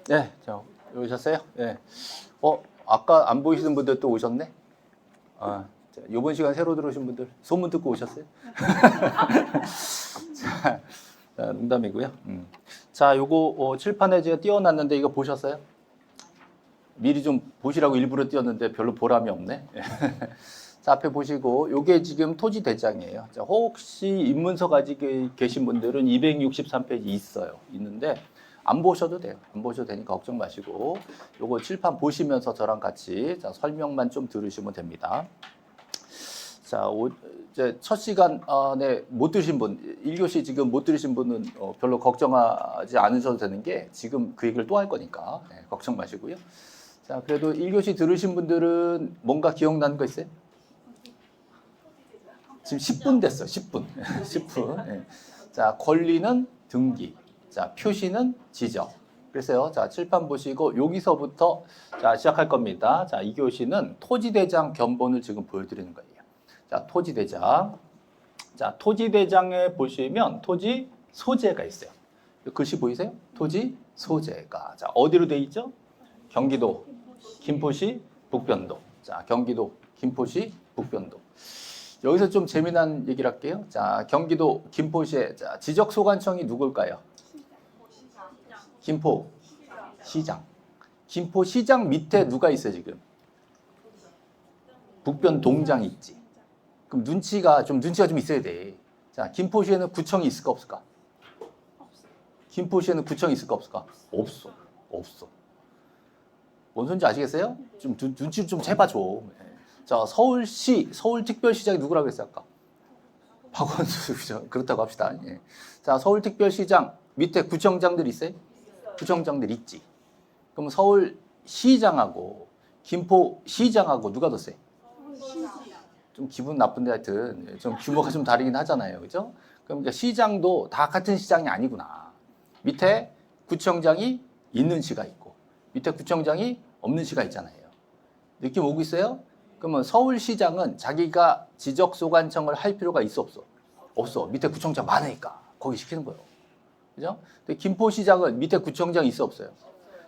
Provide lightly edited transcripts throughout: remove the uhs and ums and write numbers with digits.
네, 자, 오셨어요? 네. 아까 안 보이시는 분들 또 오셨네? 자, 이번 시간 새로 들어오신 분들 소문 듣고 오셨어요? 자, 농담이고요. 자, 요거 칠판에 제가 띄워놨는데 이거 보셨어요? 미리 좀 보시라고 일부러 띄웠는데 별로 보람이 없네. 자, 앞에 보시고 요게 지금 토지 대장이에요. 자, 혹시 입문서 가지고 계신 분들은 263페이지 있는데 안 보셔도 돼요. 안 보셔도 되니까 걱정 마시고 요거 칠판 보시면서 저랑 같이 설명만 좀 들으시면 됩니다. 자, 이제 첫 시간에 못 들으신 분, 1교시 지금 못 들으신 분은 별로 걱정하지 않으셔도 되는 게 지금 그 얘기를 또 할 거니까 걱정 마시고요. 자, 그래도 1교시 들으신 분들은 뭔가 기억나는 거 있어요? 지금 10분 됐어요. 10분. 10분. 자, 권리는 등기. 자, 표시는 지적. 그래서요. 자, 칠판 보시고 여기서부터 자, 시작할 겁니다. 자, 2교시는 토지대장 견본을 지금 보여드리는 거예요. 자, 토지대장. 자, 토지대장에 보시면 토지 소재가 있어요. 글씨 보이세요? 토지 소재가. 자, 어디로 돼 있죠? 경기도, 김포시, 북변도. 자, 경기도, 김포시, 북변도. 여기서 좀 재미난 얘기를 할게요. 자, 경기도 김포시의 지적소관청이 누굴까요? 김포시장. 김포시장 밑에 누가 있어요, 지금? 북변동장이 있지. 그럼 눈치가 좀 있어야 돼. 자, 김포시에는 구청이 있을까 없을까? 김포시에는 구청이 있을까 없을까? 없어. 뭔 소리인지 아시겠어요? 좀 눈치 좀 채봐줘. 자, 서울특별시장이 누구라고 했어요, 아까? 박원순, 그죠? 그렇다고 합시다. 예. 자, 서울특별시장 밑에 구청장들 있어요? 구청장들 있지. 그럼 서울시장하고 김포시장하고 누가 더 세? 좀 기분 나쁜데 하여튼 좀 규모가 좀 다르긴 하잖아요. 그죠? 그럼 그러니까 시장도 다 같은 시장이 아니구나. 밑에 구청장이 있는 시가 있고 밑에 구청장이 없는 시가 있잖아요. 느낌 오고 있어요? 그러면 서울시장은 자기가 지적소관청을 할 필요가 있어 없어? 없어. 밑에 구청장 많으니까 거기 시키는 거예요. 그죠? 근데 김포시장은 밑에 구청장 있어 없어요?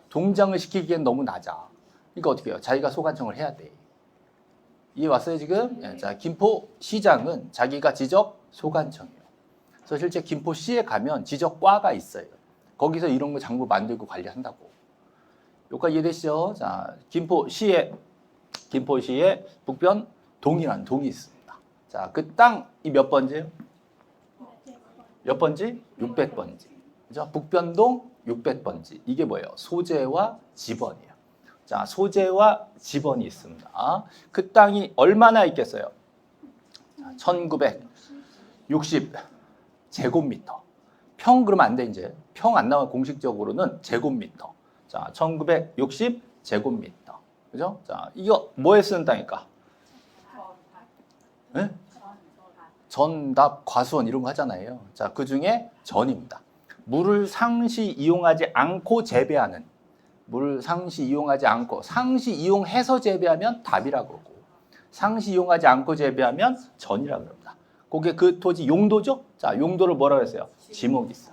동장을 시키기엔 너무 낮아. 그러니까 어떻게 해요? 자기가 소관청을 해야 돼. 이해 왔어요 지금? 네. 자, 김포시장은 자기가 지적소관청이에요. 그래서 실제 김포시에 가면 지적과가 있어요. 거기서 이런 거 장부 만들고 관리한다고. 여기까지 이해되시죠? 자, 김포시에 북변 동이라는 동이 있습니다. 자, 그 땅이 몇 번지예요? 몇 번지? 600번지. 그죠? 북변동 600번지. 이게 뭐예요? 소재와 지번이에요. 자, 소재와 지번이 있습니다. 그 땅이 얼마나 있겠어요? 1960 제곱미터. 평 그러면 안 돼, 이제. 평 안 나와 공식적으로는 제곱미터. 자, 1960 제곱미터. 그죠? 자, 이거 뭐에 쓰는 땅일까? 네? 전답, 과수원 이런 거 하잖아요. 자, 그 중에 전입니다. 물을 상시 이용하지 않고 재배하는. 물을 상시 이용하지 않고, 상시 이용해서 재배하면 답이라고 그러고, 상시 이용하지 않고 재배하면 전이라고 그럽니다. 그게 그 토지 용도죠? 자, 용도를 뭐라고 했어요? 지목이 있어.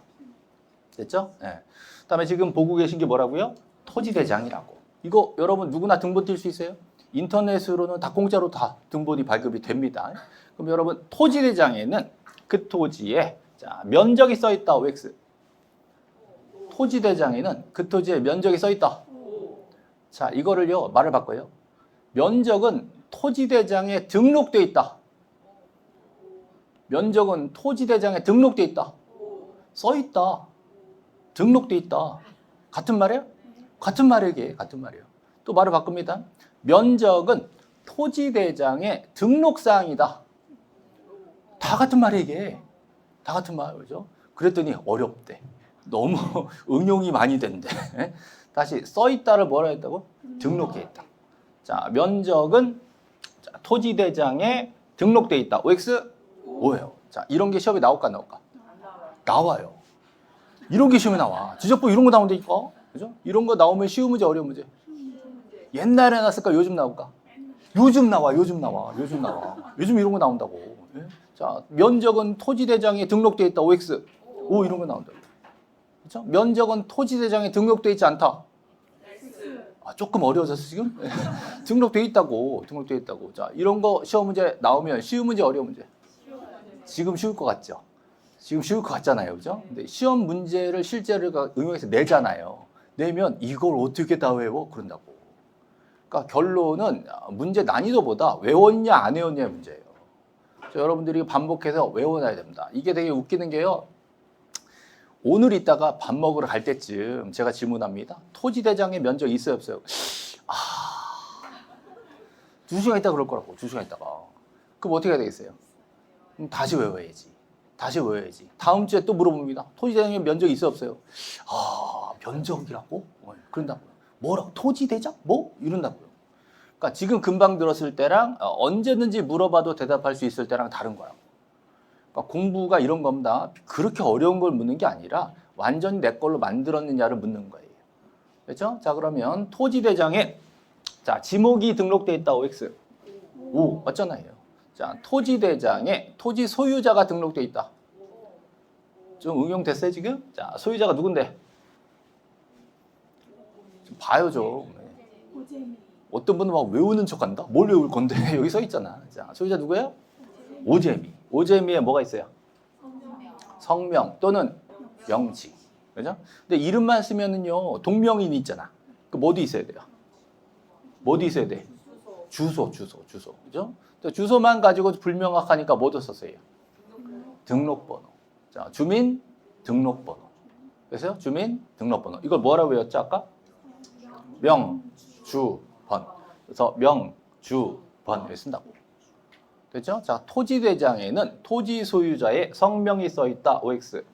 됐죠? 네. 그 다음에 지금 보고 계신 게 뭐라고요? 토지대장이라고. 이거 여러분 누구나 등본 뛸 수 있어요? 인터넷으로는 다 공짜로 다 등본이 발급이 됩니다. 그럼 여러분 토지대장에는 그 토지에 자, 면적이 써 있다. OX. 토지대장에는 그 토지에 면적이 써 있다. 자, 이거를요 말을 바꿔요. 면적은 토지대장에 등록돼 있다. 면적은 토지대장에 등록돼 있다. 써 있다. 등록돼 있다. 같은 말이에요? 같은 말이에요. 같은 말이에요. 또 말을 바꿉니다. 면적은 토지대장의 등록사항이다. 다 같은 말이에요, 이게. 다 같은 말, 그죠? 그랬더니 어렵대. 너무 응용이 많이 된대. 다시 써있다를 뭐라 했다고? 등록해 있다. 자, 면적은 토지대장에 등록돼 있다. OX? O예요. 자, 이런 게 시험에 나올까 안 나올까? 나와요. 이런 게 시험에 나와. 지적법 이런 거 나온다니까. 그죠? 이런 거 나오면 쉬운 문제, 어려운 문제? 옛날에 나왔을까? 요즘 나올까? 요즘 나와. 요즘 이런 거 나온다고. 예? 자, 면적은 토지대장에 등록돼 있다. OX. O 이런 거 나온다고. 그렇죠? 면적은 토지대장에 등록돼 있지 않다. 조금 어려워졌어 지금? 등록돼 있다고. 등록돼 있다고. 자, 이런 거 시험 문제 나오면 쉬운 문제, 어려운 문제? 지금 쉬울 것 같죠? 지금 쉬울 것 같잖아요, 그죠? 근데 시험 문제를 실제로 응용해서 내잖아요. 내면 이걸 어떻게 다 외워? 그런다고. 그러니까 결론은 문제 난이도보다 외웠냐 안 외웠냐의 문제예요. 여러분들이 반복해서 외워놔야 됩니다. 이게 되게 웃기는 게요. 오늘 있다가 밥 먹으러 갈 때쯤 제가 질문합니다. 토지대장의 면적 있어요, 없어요? 2시간 있다 그럴 거라고, 2시간 있다가. 그럼 어떻게 해야 되겠어요? 그럼 다시 외워야지. 다시 외워야지. 다음 주에 또 물어봅니다. 토지대장의 면적이 있어요, 없어요? 면적이라고? 그런다고요. 뭐라고? 토지대장? 뭐? 이런다고요. 그러니까 지금 금방 들었을 때랑 언제든지 물어봐도 대답할 수 있을 때랑 다른 거라고. 그러니까 공부가 이런 겁니다. 그렇게 어려운 걸 묻는 게 아니라 완전히 내 걸로 만들었느냐를 묻는 거예요. 그렇죠? 자, 그러면 토지대장에 자, 지목이 등록돼 있다. OX. 오, 맞잖아요. 자, 토지대장에 토지 소유자가 등록돼 있다. 좀 응용됐어요, 지금? 자, 소유자가 누군데? 좀 봐요, 좀. 어떤 분은 막 외우는 척 한다? 뭘 외울 건데? 여기 써 있잖아. 자, 소유자 누구예요? 오재미. 오재미에 뭐가 있어요? 성명 또는 명지. 그죠? 근데 이름만 쓰면은요, 동명인이 있잖아. 그 뭐도 있어야 돼요? 뭐도 있어야 돼? 주소. 그죠? 주소만 가지고 불명확하니까 뭐도 썼어요? 등록번호. 자, 주민 등록번호. 그래서 주민 등록번호. 이걸 뭐라고 외웠죠, 아까? 명주번. 그래서 명주번 이렇게 쓴다고. 됐죠? 자, 토지대장에는 토지 소유자의 성명이 써 있다. OX.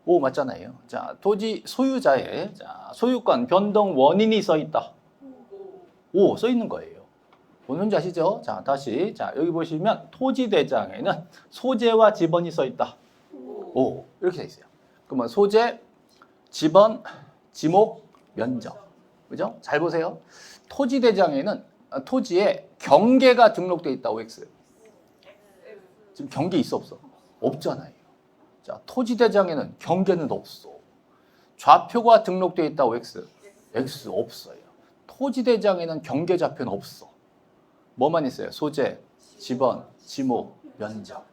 오, 맞잖아요. 자, 토지 소유자의 소유권 변동 원인이 써 있다. 오, 써 있는 거예요. 뭔지 아시죠? 자, 다시. 자, 여기 보시면 토지대장에는 소재와 지번이 써 있다. 오, 이렇게 돼 있어요. 그러면 소재, 지번, 지목, 면적. 그죠? 잘 보세요. 토지대장에는 토지에 경계가 등록돼 있다. OX. 지금 경계 있어, 없어? 없잖아요. 자, 토지대장에는 경계는 없어. 좌표가 등록돼 있다. OX. X 없어요. 토지대장에는 경계 좌표는 없어. 뭐만 있어요? 소재, 지번, 지목, 면적.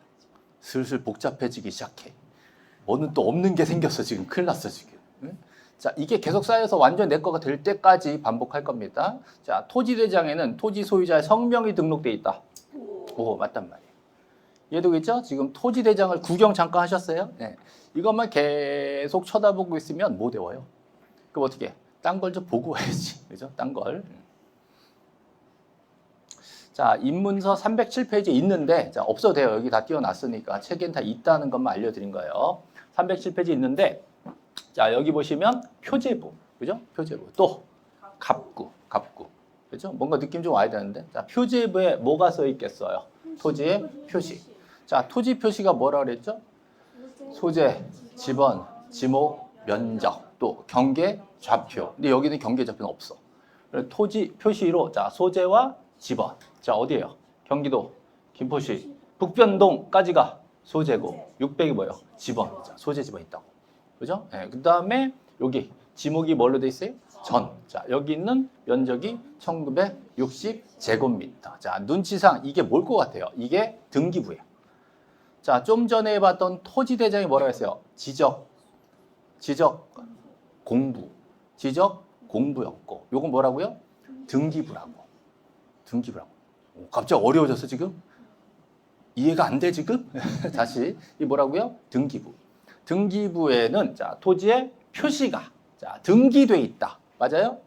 슬슬 복잡해지기 시작해. 뭐는 또 없는 게 생겼어. 지금 큰일 났어 지금. 응? 자, 이게 계속 쌓여서 완전 내 거가 될 때까지 반복할 겁니다. 자, 토지대장에는 토지 소유자의 성명이 등록돼 있다. 오, 맞단 말이에요. 이해되겠죠? 지금 토지대장을 구경 잠깐 하셨어요? 네. 이것만 계속 쳐다보고 있으면 못 외워요. 그럼 어떻게? 딴 걸 좀 보고 와야지. 그죠? 딴 걸. 자, 입문서 307페이지에 있는데, 자, 없어도 돼요. 여기 다 띄워놨으니까. 책엔 다 있다는 것만 알려드린 거예요. 307페이지 있는데, 자, 여기 보시면 표제부. 그죠? 표제부. 또, 갑구. 그죠? 뭔가 느낌 좀 와야 되는데. 자, 표제부에 뭐가 써 있겠어요? 토지의 표시. 자, 토지 표시가 뭐라 그랬죠? 소재, 지번, 지목, 면적, 또 경계, 좌표. 근데 여기는 경계 좌표는 없어. 토지 표시로 자, 소재와 지번. 자, 어디예요? 경기도, 김포시, 북변동까지가 소재고 600이 뭐예요? 지번. 자, 소재 지번 있다고. 그죠? 네, 그다음에 여기 지목이 뭘로 돼 있어요? 전. 자, 여기 있는 면적이 1960제곱미터. 자, 눈치상 이게 뭘 것 같아요? 이게 등기부예요. 자, 좀 전에 봤던 토지대장이 뭐라고 했어요? 지적 공부였고, 요건 뭐라고요? 등기부라고. 갑자기 어려워졌어 지금? 이해가 안 돼 지금? 다시 이 뭐라고요? 등기부에는 자, 토지의 표시가 자, 등기돼 있다. 맞아요?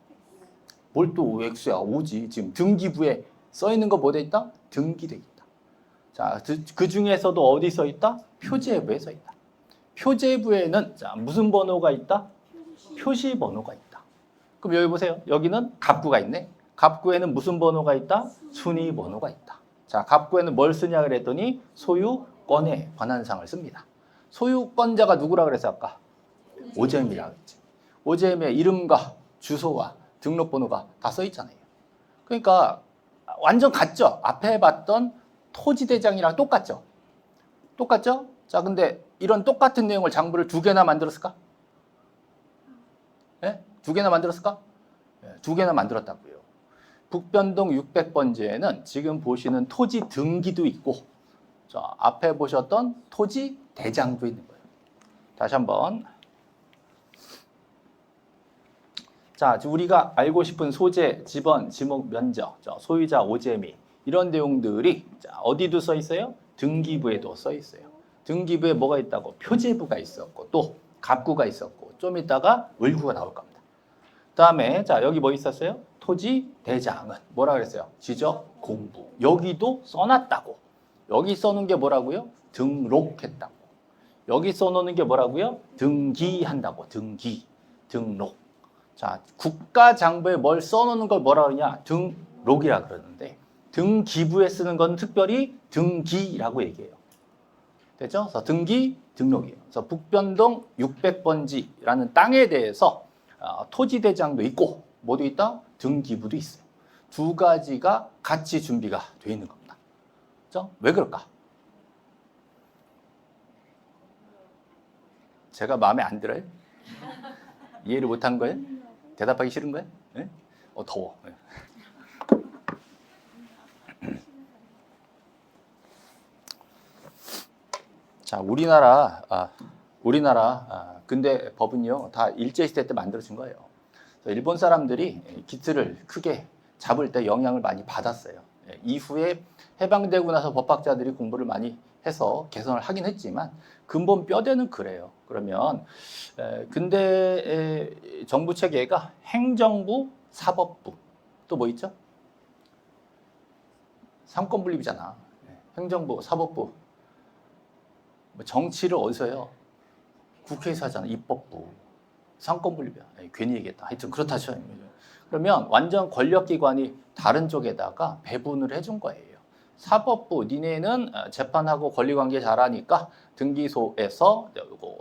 뭘 또 X야? 오지. 지금 등기부에 써 있는 거 뭐 돼 있다? 등기돼 있다. 자, 그 중에서도 어디 써 있다? 표제부에 써 있다. 표제부에는 자, 무슨 번호가 있다? 표시 번호가 있다. 그럼 여기 보세요. 여기는 갑구가 있네. 갑구에는 무슨 번호가 있다? 순위 번호가 있다. 자, 갑구에는 뭘 쓰냐 그랬더니 소유권에 관한 사항을 씁니다. 소유권자가 누구라 그랬어 아까? 오재미라고 했지. 오재미의 이름과 주소와 등록번호가 다 써 있잖아요. 그러니까 완전 같죠? 앞에 봤던 토지대장이랑 똑같죠? 자, 근데 이런 똑같은 내용을 장부를 2개나 만들었을까? 네? 2개나 만들었을까? 두 개나 만들었다고요. 북변동 600번지에는 지금 보시는 토지 등기도 있고 자, 앞에 보셨던 토지 대장도 있는 거예요. 다시 한번. 자, 우리가 알고 싶은 소재, 지번, 지목, 면적, 소유자, 오재미 이런 내용들이 자, 어디도 써 있어요? 등기부에도 써 있어요. 등기부에 뭐가 있다고? 표제부가 있었고 또 갑구가 있었고 좀 이따가 을구가 나올 겁니다. 그다음에 자, 여기 뭐 있었어요? 토지 대장은 뭐라 그랬어요? 지적 공부. 여기도 써놨다고. 여기 써놓은 게 뭐라고요? 등록했다고. 여기 써놓는 게 뭐라고요? 등기한다고. 등기, 등록. 자, 국가장부에 뭘 써놓는 걸 뭐라 그러냐? 등록이라 그러는데 등기부에 쓰는 건 특별히 등기라고 얘기해요. 됐죠? 그래서 등기, 등록이에요. 그래서 북변동 600번지라는 땅에 대해서 토지대장도 있고 뭐도 있다? 등기부도 있어요. 두 가지가 같이 준비가 되어 있는 겁니다. 그렇죠? 왜 그럴까? 제가 마음에 안 들어요? 이해를 못한 거예요? 대답하기 싫은 거예요? 네? 더워. 네. 자, 우리나라 근대 법은요 다 일제시대 때 만들어진 거예요. 일본 사람들이 기틀을 크게 잡을 때 영향을 많이 받았어요. 이후에 해방되고 나서 법학자들이 공부를 많이 해서 개선을 하긴 했지만 근본 뼈대는 그래요. 그러면 근대 정부 체계가 행정부, 사법부 또 뭐 있죠? 삼권 분립이잖아. 행정부, 사법부. 정치를 어디서 해요? 국회에서 하잖아. 입법부. 삼권 분립이야. 괜히 얘기했다. 하여튼 그렇다 쳐. 그러면 완전 권력기관이 다른 쪽에다가 배분을 해준 거예요. 사법부, 니네는 재판하고 권리관계 잘하니까 등기소에서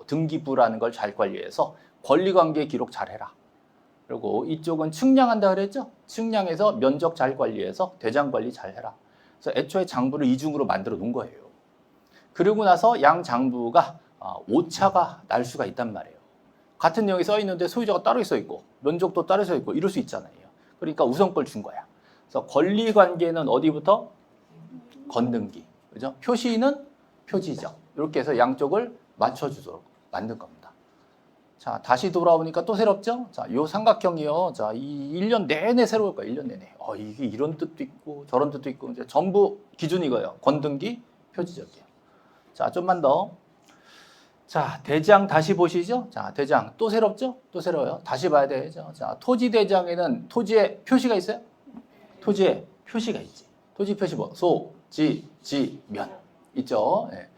등기부라는 걸 잘 관리해서 권리관계 기록 잘해라. 그리고 이쪽은 측량한다 그랬죠? 측량해서 면적 잘 관리해서 대장 관리 잘해라. 그래서 애초에 장부를 이중으로 만들어 놓은 거예요. 그러고 나서 양 장부가 오차가 날 수가 있단 말이에요. 같은 내용이 써 있는데 소유자가 따로 써 있고 면적도 따로 써 있고 이럴 수 있잖아요. 그러니까 우선권을 준 거야. 그래서 권리 관계는 어디부터? 건등기. 그죠? 표시는 표지적. 이렇게 해서 양쪽을 맞춰주도록 만든 겁니다. 자, 다시 돌아오니까 또 새롭죠? 자, 요 삼각형이요. 자, 이 1년 내내 새로울 거예요. 1년 내내. 이게 이런 뜻도 있고 저런 뜻도 있고 이제 전부 기준이 이거예요. 건등기, 표지적이에요. 자, 좀만 더. 자, 대장 다시 보시죠. 자, 대장 또 새롭죠? 또 새로워요. 다시 봐야 되죠. 자, 토지 대장에는 토지에 표시가 있어요? 토지에 표시가 있지. 토지 표시 뭐? 소, 지, 면 있죠. 네.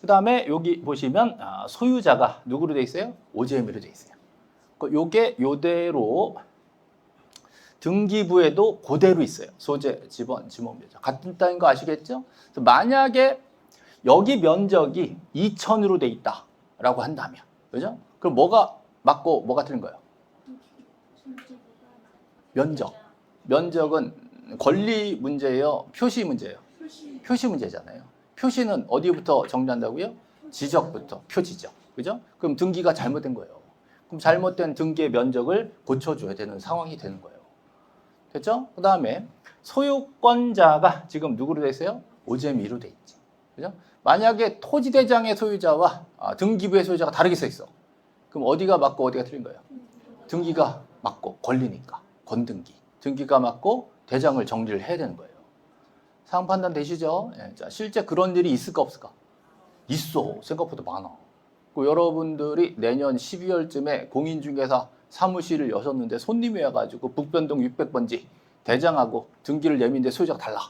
그 다음에 여기 보시면 소유자가 누구로 돼 있어요? 오재미로 돼 있어요. 요게 요대로 등기부에도 그대로 있어요. 소재, 지번, 지목, 면적. 같은 땅인 거 아시겠죠? 그래서 만약에 여기 면적이 2000으로 돼 있다라고 한다면, 그죠? 그럼 뭐가 맞고 뭐가 틀린 거예요? 면적. 면적은 권리 문제예요? 표시 문제예요? 표시 문제잖아요. 표시는 어디부터 정리한다고요? 지적부터, 표지적. 그죠? 그럼 등기가 잘못된 거예요. 그럼 잘못된 등기의 면적을 고쳐줘야 되는 상황이 되는 거예요. 됐죠? 그 다음에 소유권자가 지금 누구로 돼 있어요? 오재미로 돼 있지. 그죠? 만약에 토지대장의 소유자와 등기부의 소유자가 다르게 써 있어. 그럼 어디가 맞고 어디가 틀린 거예요? 등기가 맞고 권리니까 건등기. 등기가 맞고 대장을 정리를 해야 되는 거예요. 상황 판단 되시죠? 예, 자, 실제 그런 일이 있을까 없을까? 있어. 생각보다 많아. 여러분들이 내년 12월쯤에 공인중개사 사무실을 여셨는데 손님이 와가지고 북변동 600번지 대장하고 등기를 내미는데 소유자가 달라.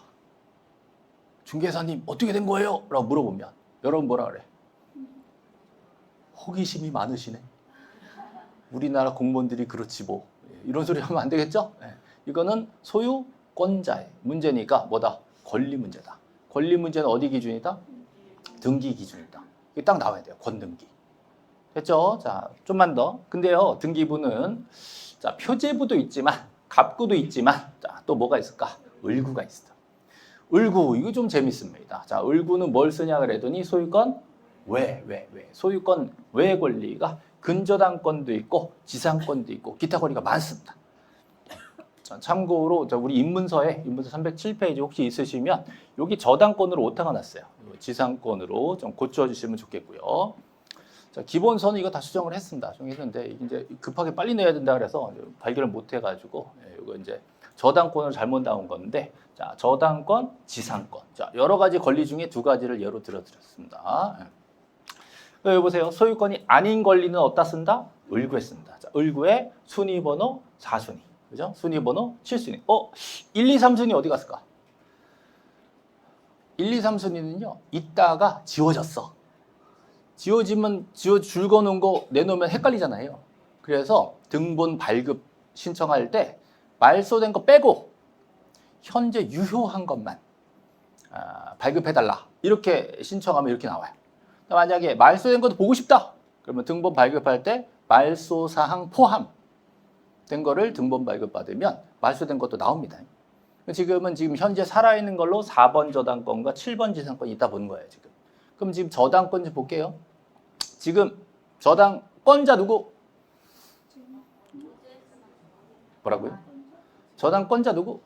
중개사님 어떻게 된 거예요? 라고 물어보면 여러분 뭐라 그래? 호기심이 많으시네. 우리나라 공무원들이 그렇지 뭐. 이런 소리 하면 안 되겠죠? 네. 이거는 소유권자의 문제니까 뭐다? 권리 문제다. 권리 문제는 어디 기준이다? 등기 기준이다. 이게 딱 나와야 돼요. 권등기. 됐죠? 자, 좀만 더. 근데요, 등기부는 자, 표제부도 있지만 갑구도 있지만 자, 또 뭐가 있을까? 을구가 있어. 을구, 이거 좀 재밌습니다. 자, 을구는 뭘 쓰냐 그랬더니 소유권 외. 소유권 외 권리가 근저당권도 있고 지상권도 있고 기타 권리가 많습니다. 자, 참고로 우리 입문서에 입문서 307페이지 혹시 있으시면 여기 저당권으로 오타가 났어요. 지상권으로 좀 고쳐주시면 좋겠고요. 자, 기본서는 이거 다 수정을 했습니다. 수정했는데 이제 급하게 빨리 내야 된다 그래서 발견을 못 해가지고 이거 이제 저당권을 잘못 나온 건데, 자, 저당권, 지상권. 자, 여러 가지 권리 중에 두 가지를 예로 들어드렸습니다. 여기 보세요. 소유권이 아닌 권리는 어디다 쓴다? 을구에 쓴다. 자, 을구에 순위번호 4순위. 그죠? 순위번호 7순위. 1, 2, 3순위 어디 갔을까? 1, 2, 3순위는요, 있다가 지워졌어. 줄거놓은 거 내놓으면 헷갈리잖아요. 그래서 등본 발급 신청할 때 말소된 거 빼고 현재 유효한 것만 발급해달라. 이렇게 신청하면 이렇게 나와요. 만약에 말소된 것도 보고 싶다. 그러면 등본 발급할 때 말소사항 포함된 거를 등본 발급받으면 말소된 것도 나옵니다. 지금 현재 살아있는 걸로 4번 저당권과 7번 지상권이 있다 보는 거예요, 지금. 그럼 지금 저당권 좀 볼게요. 지금 저당권자 누구? 뭐라고요? 저당권자 누구?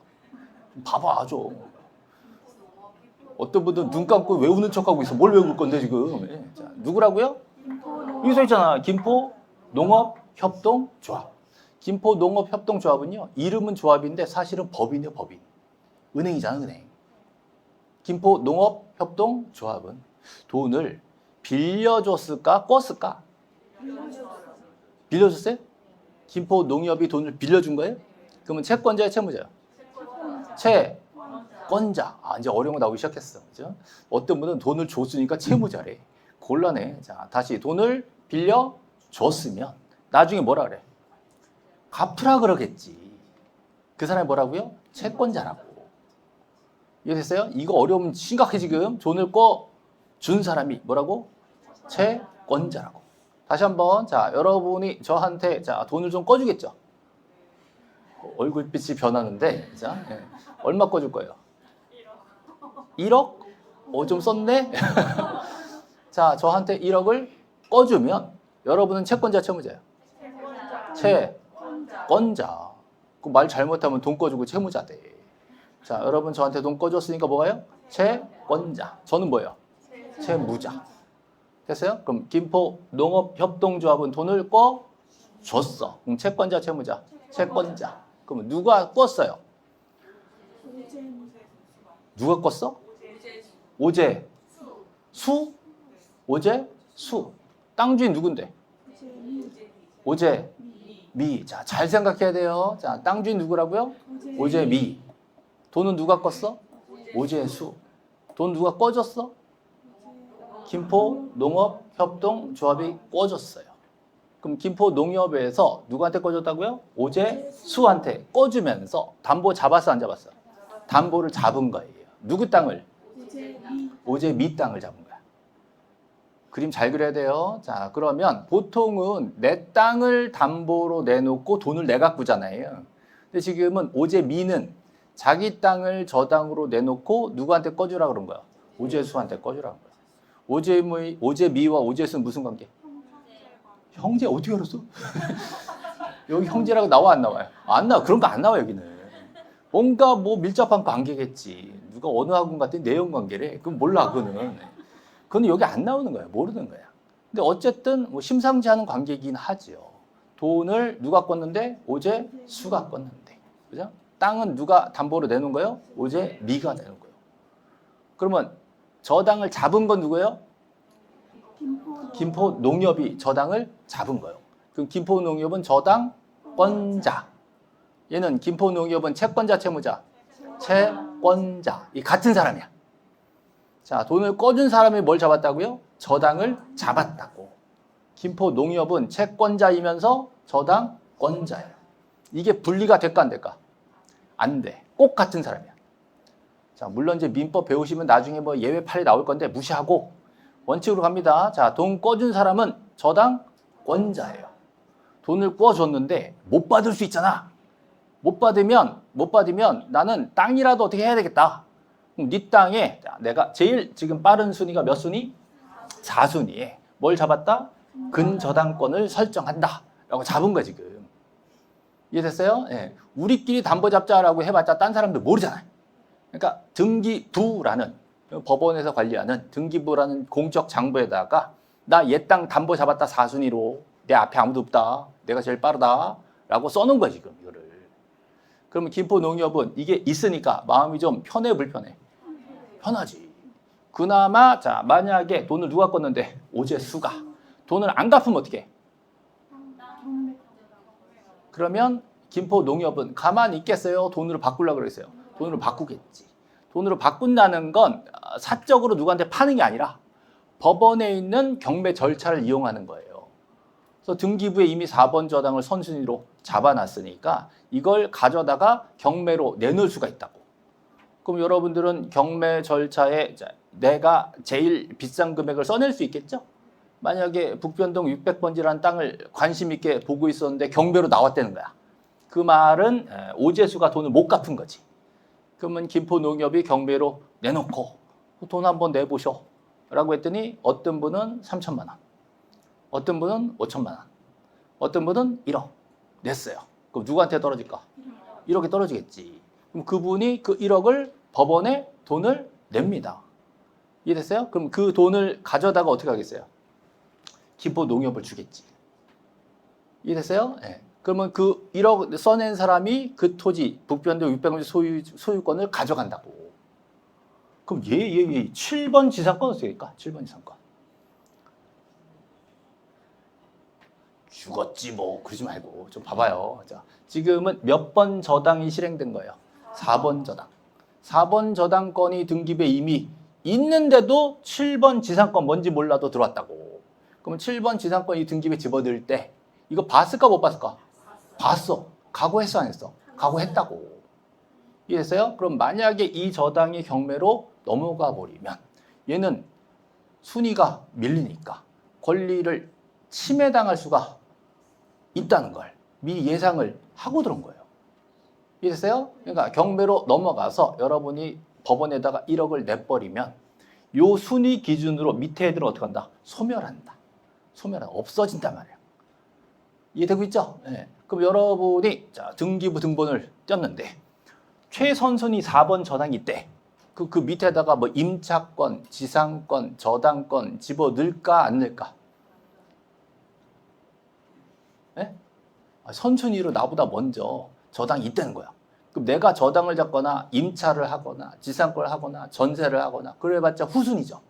봐봐, 좀. 어떤 분들은 눈 감고 외우는 척하고 있어. 뭘 외울 건데, 지금. 자, 누구라고요? 여기 써 있잖아. 김포 농업협동조합. 김포 농업협동조합은요, 이름은 조합인데 사실은 법인이에요, 법인. 은행이잖아, 은행. 김포 농업협동조합은 돈을 빌려줬을까, 꿨을까? 빌려줬어요? 김포 농협이 돈을 빌려준 거예요? 그러면 채권자예요, 채무자예요? 채권자. 이제 어려운 거 나오기 시작했어. 그죠? 어떤 분은 돈을 줬으니까 채무자래. 곤란해. 자, 다시 돈을 빌려줬으면 나중에 뭐라 그래? 갚으라 그러겠지. 그 사람이 뭐라고요? 채권자라고. 이해됐어요? 이거 어려움 심각해 지금. 돈을 준 사람이 뭐라고? 채권자라고. 다시 한번. 자, 여러분이 저한테 돈을 좀 꺼주겠죠? 얼굴빛이 변하는데, 자, 얼마 꺼줄 거예요? 1억? 좀 썼네? 자, 저한테 1억을 꺼주면 여러분은 채권자, 채무자예요? 채권자. 그 말 잘못하면 돈 꺼주고 채무자 돼. 자, 여러분 저한테 돈 꺼줬으니까 뭐가요? 채권자. 저는 뭐예요? 채무자. 됐어요? 그럼 김포 농업협동조합은 돈을 줬어. 그럼 채권자, 채무자? 채권자. 그럼 누가 껐어요? 누가 껐어? 오제. 수? 오제? 수. 땅 주인 누군데? 오제. 미. 자, 잘 생각해야 돼요. 자, 땅 주인 누구라고요? 오제 미. 돈은 누가 껐어? 오제 수. 돈 누가 꺼줬어? 김포 농업협동조합이 꺼줬어요. 그럼 김포 농협에서 누구한테 꺼줬다고요? 오제 수한테 꺼주면서 담보 잡았어, 안 잡았어? 담보를 잡은 거예요. 누구 땅을? 오제 미 땅을 잡은 거야. 그림 잘 그려야 돼요. 자, 그러면 보통은 내 땅을 담보로 내놓고 돈을 내가 꾸잖아요. 근데 지금은 오제 미는 자기 땅을 저당으로 내놓고 누구한테 꺼주라 그런 거야? 오제수한테 꺼주라 그런 거야. 오제미와 오제수는 무슨 관계? 형제 어떻게 알았어? 여기 형제라고 나와 안 나와요? 안 나와. 그런 거 안 나와 여기는. 뭔가 밀접한 관계겠지. 누가 어느 학원 갔더니 내연 관계래. 그건 몰라 그거는. 그건 여기 안 나오는 거야. 모르는 거야. 근데 어쨌든 심상치 않은 관계이긴 하죠. 돈을 누가 껐는데? 오제수가 껐는데. 그죠? 땅은 누가 담보로 내놓은 거예요? 오제미가 내놓은 거예요. 그러면 저당을 잡은 건 누구예요? 김포 농협이 저당을 잡은 거예요. 그럼 김포 농협은 저당권자. 얘는 김포 농협은 채권자, 채무자? 채권자. 이 같은 사람이야. 자, 돈을 꺼준 사람이 뭘 잡았다고요? 저당을 잡았다고. 김포 농협은 채권자이면서 저당권자예요. 이게 분리가 될까 안 될까? 안 돼. 꼭 같은 사람이야. 자, 물론 이제 민법 배우시면 나중에 예외 판례 나올 건데 무시하고 원칙으로 갑니다. 자, 돈 꺼준 사람은 저당권자예요. 돈을 꿔줬는데 못 받을 수 있잖아. 못 받으면 나는 땅이라도 어떻게 해야 되겠다. 그럼 네 땅에 내가 제일 지금 빠른 순위가 몇 순위? 4순위에 뭘 잡았다? 근저당권을 설정한다. 라고 잡은 거야 지금. 이해됐어요? 예. 우리끼리 담보 잡자라고 해봤자 딴 사람들 모르잖아요. 그러니까 등기부라는 법원에서 관리하는 등기부라는 공적 장부에다가 나 얘 땅 담보 잡았다 4순위로 내 앞에 아무도 없다. 내가 제일 빠르다. 라고 써놓은 거야 지금 이거를. 그러면 김포농협은 이게 있으니까 마음이 좀 편해 불편해? 편하지. 그나마 자 만약에 돈을 누가 껐는데 오재수가 돈을 안 갚으면 어떻게 해? 그러면 김포농협은 가만히 있겠어요? 돈으로 바꾸려고 그랬어요. 돈으로 바꾸겠지. 돈으로 바꾼다는 건 사적으로 누구한테 파는 게 아니라 법원에 있는 경매 절차를 이용하는 거예요. 그래서 등기부에 이미 4번 저당을 선순위로 잡아놨으니까 이걸 가져다가 경매로 내놓을 수가 있다고. 그럼 여러분들은 경매 절차에 내가 제일 비싼 금액을 써낼 수 있겠죠? 만약에 북변동 600번지라는 땅을 관심 있게 보고 있었는데 경매로 나왔다는 거야. 그 말은 오재수가 돈을 못 갚은 거지. 그러면 김포농협이 경매로 내놓고 돈 한번 내보셔 라고 했더니 어떤 분은 3천만 원, 어떤 분은 5천만 원, 어떤 분은 1억 냈어요. 그럼 누구한테 떨어질까? 1억이 떨어지겠지. 그럼 그분이 그 1억을 법원에 돈을 냅니다. 이해됐어요? 그럼 그 돈을 가져다가 어떻게 하겠어요? 김포농협을 주겠지. 이해됐어요? 네. 그러면 그 1억 써낸 사람이 그 토지, 북변동 600번지 소유권을 가져간다고. 그럼 얘 7번 지상권 어떻게 될까? 7번 지상권. 죽었지 뭐 그러지 말고 좀 봐봐요. 자, 지금은 몇 번 저당이 실행된 거예요? 4번 저당. 4번 저당권이 등기부에 이미 있는데도 7번 지상권 뭔지 몰라도 들어왔다고. 그럼 7번 지상권이 등기부에 집어넣을 때 이거 봤을까 못 봤을까? 봤어. 각오했어 안 했어? 각오했다고. 이해했어요? 그럼 만약에 이 저당이 경매로 넘어가 버리면 얘는 순위가 밀리니까 권리를 침해당할 수가 있다는 걸 미리 예상을 하고 들은 거예요. 이해됐어요? 그러니까 경매로 넘어가서 여러분이 법원에다가 1억을 내버리면 요 순위 기준으로 밑에 애들은 어떻게 한다? 소멸한다. 없어진단 말이에요. 이해되고 있죠? 네. 그럼 여러분이 자, 등기부 등본을 떴는데 최선순위 4번 저당이 있대. 그 밑에다가 뭐 임차권, 지상권, 저당권 집어넣을까 안 넣을까? 네? 선순위로 나보다 먼저 저당이 있다는 거야. 그럼 내가 저당을 잡거나 임차를 하거나 지상권을 하거나 전세를 하거나 그래봤자 후순위죠.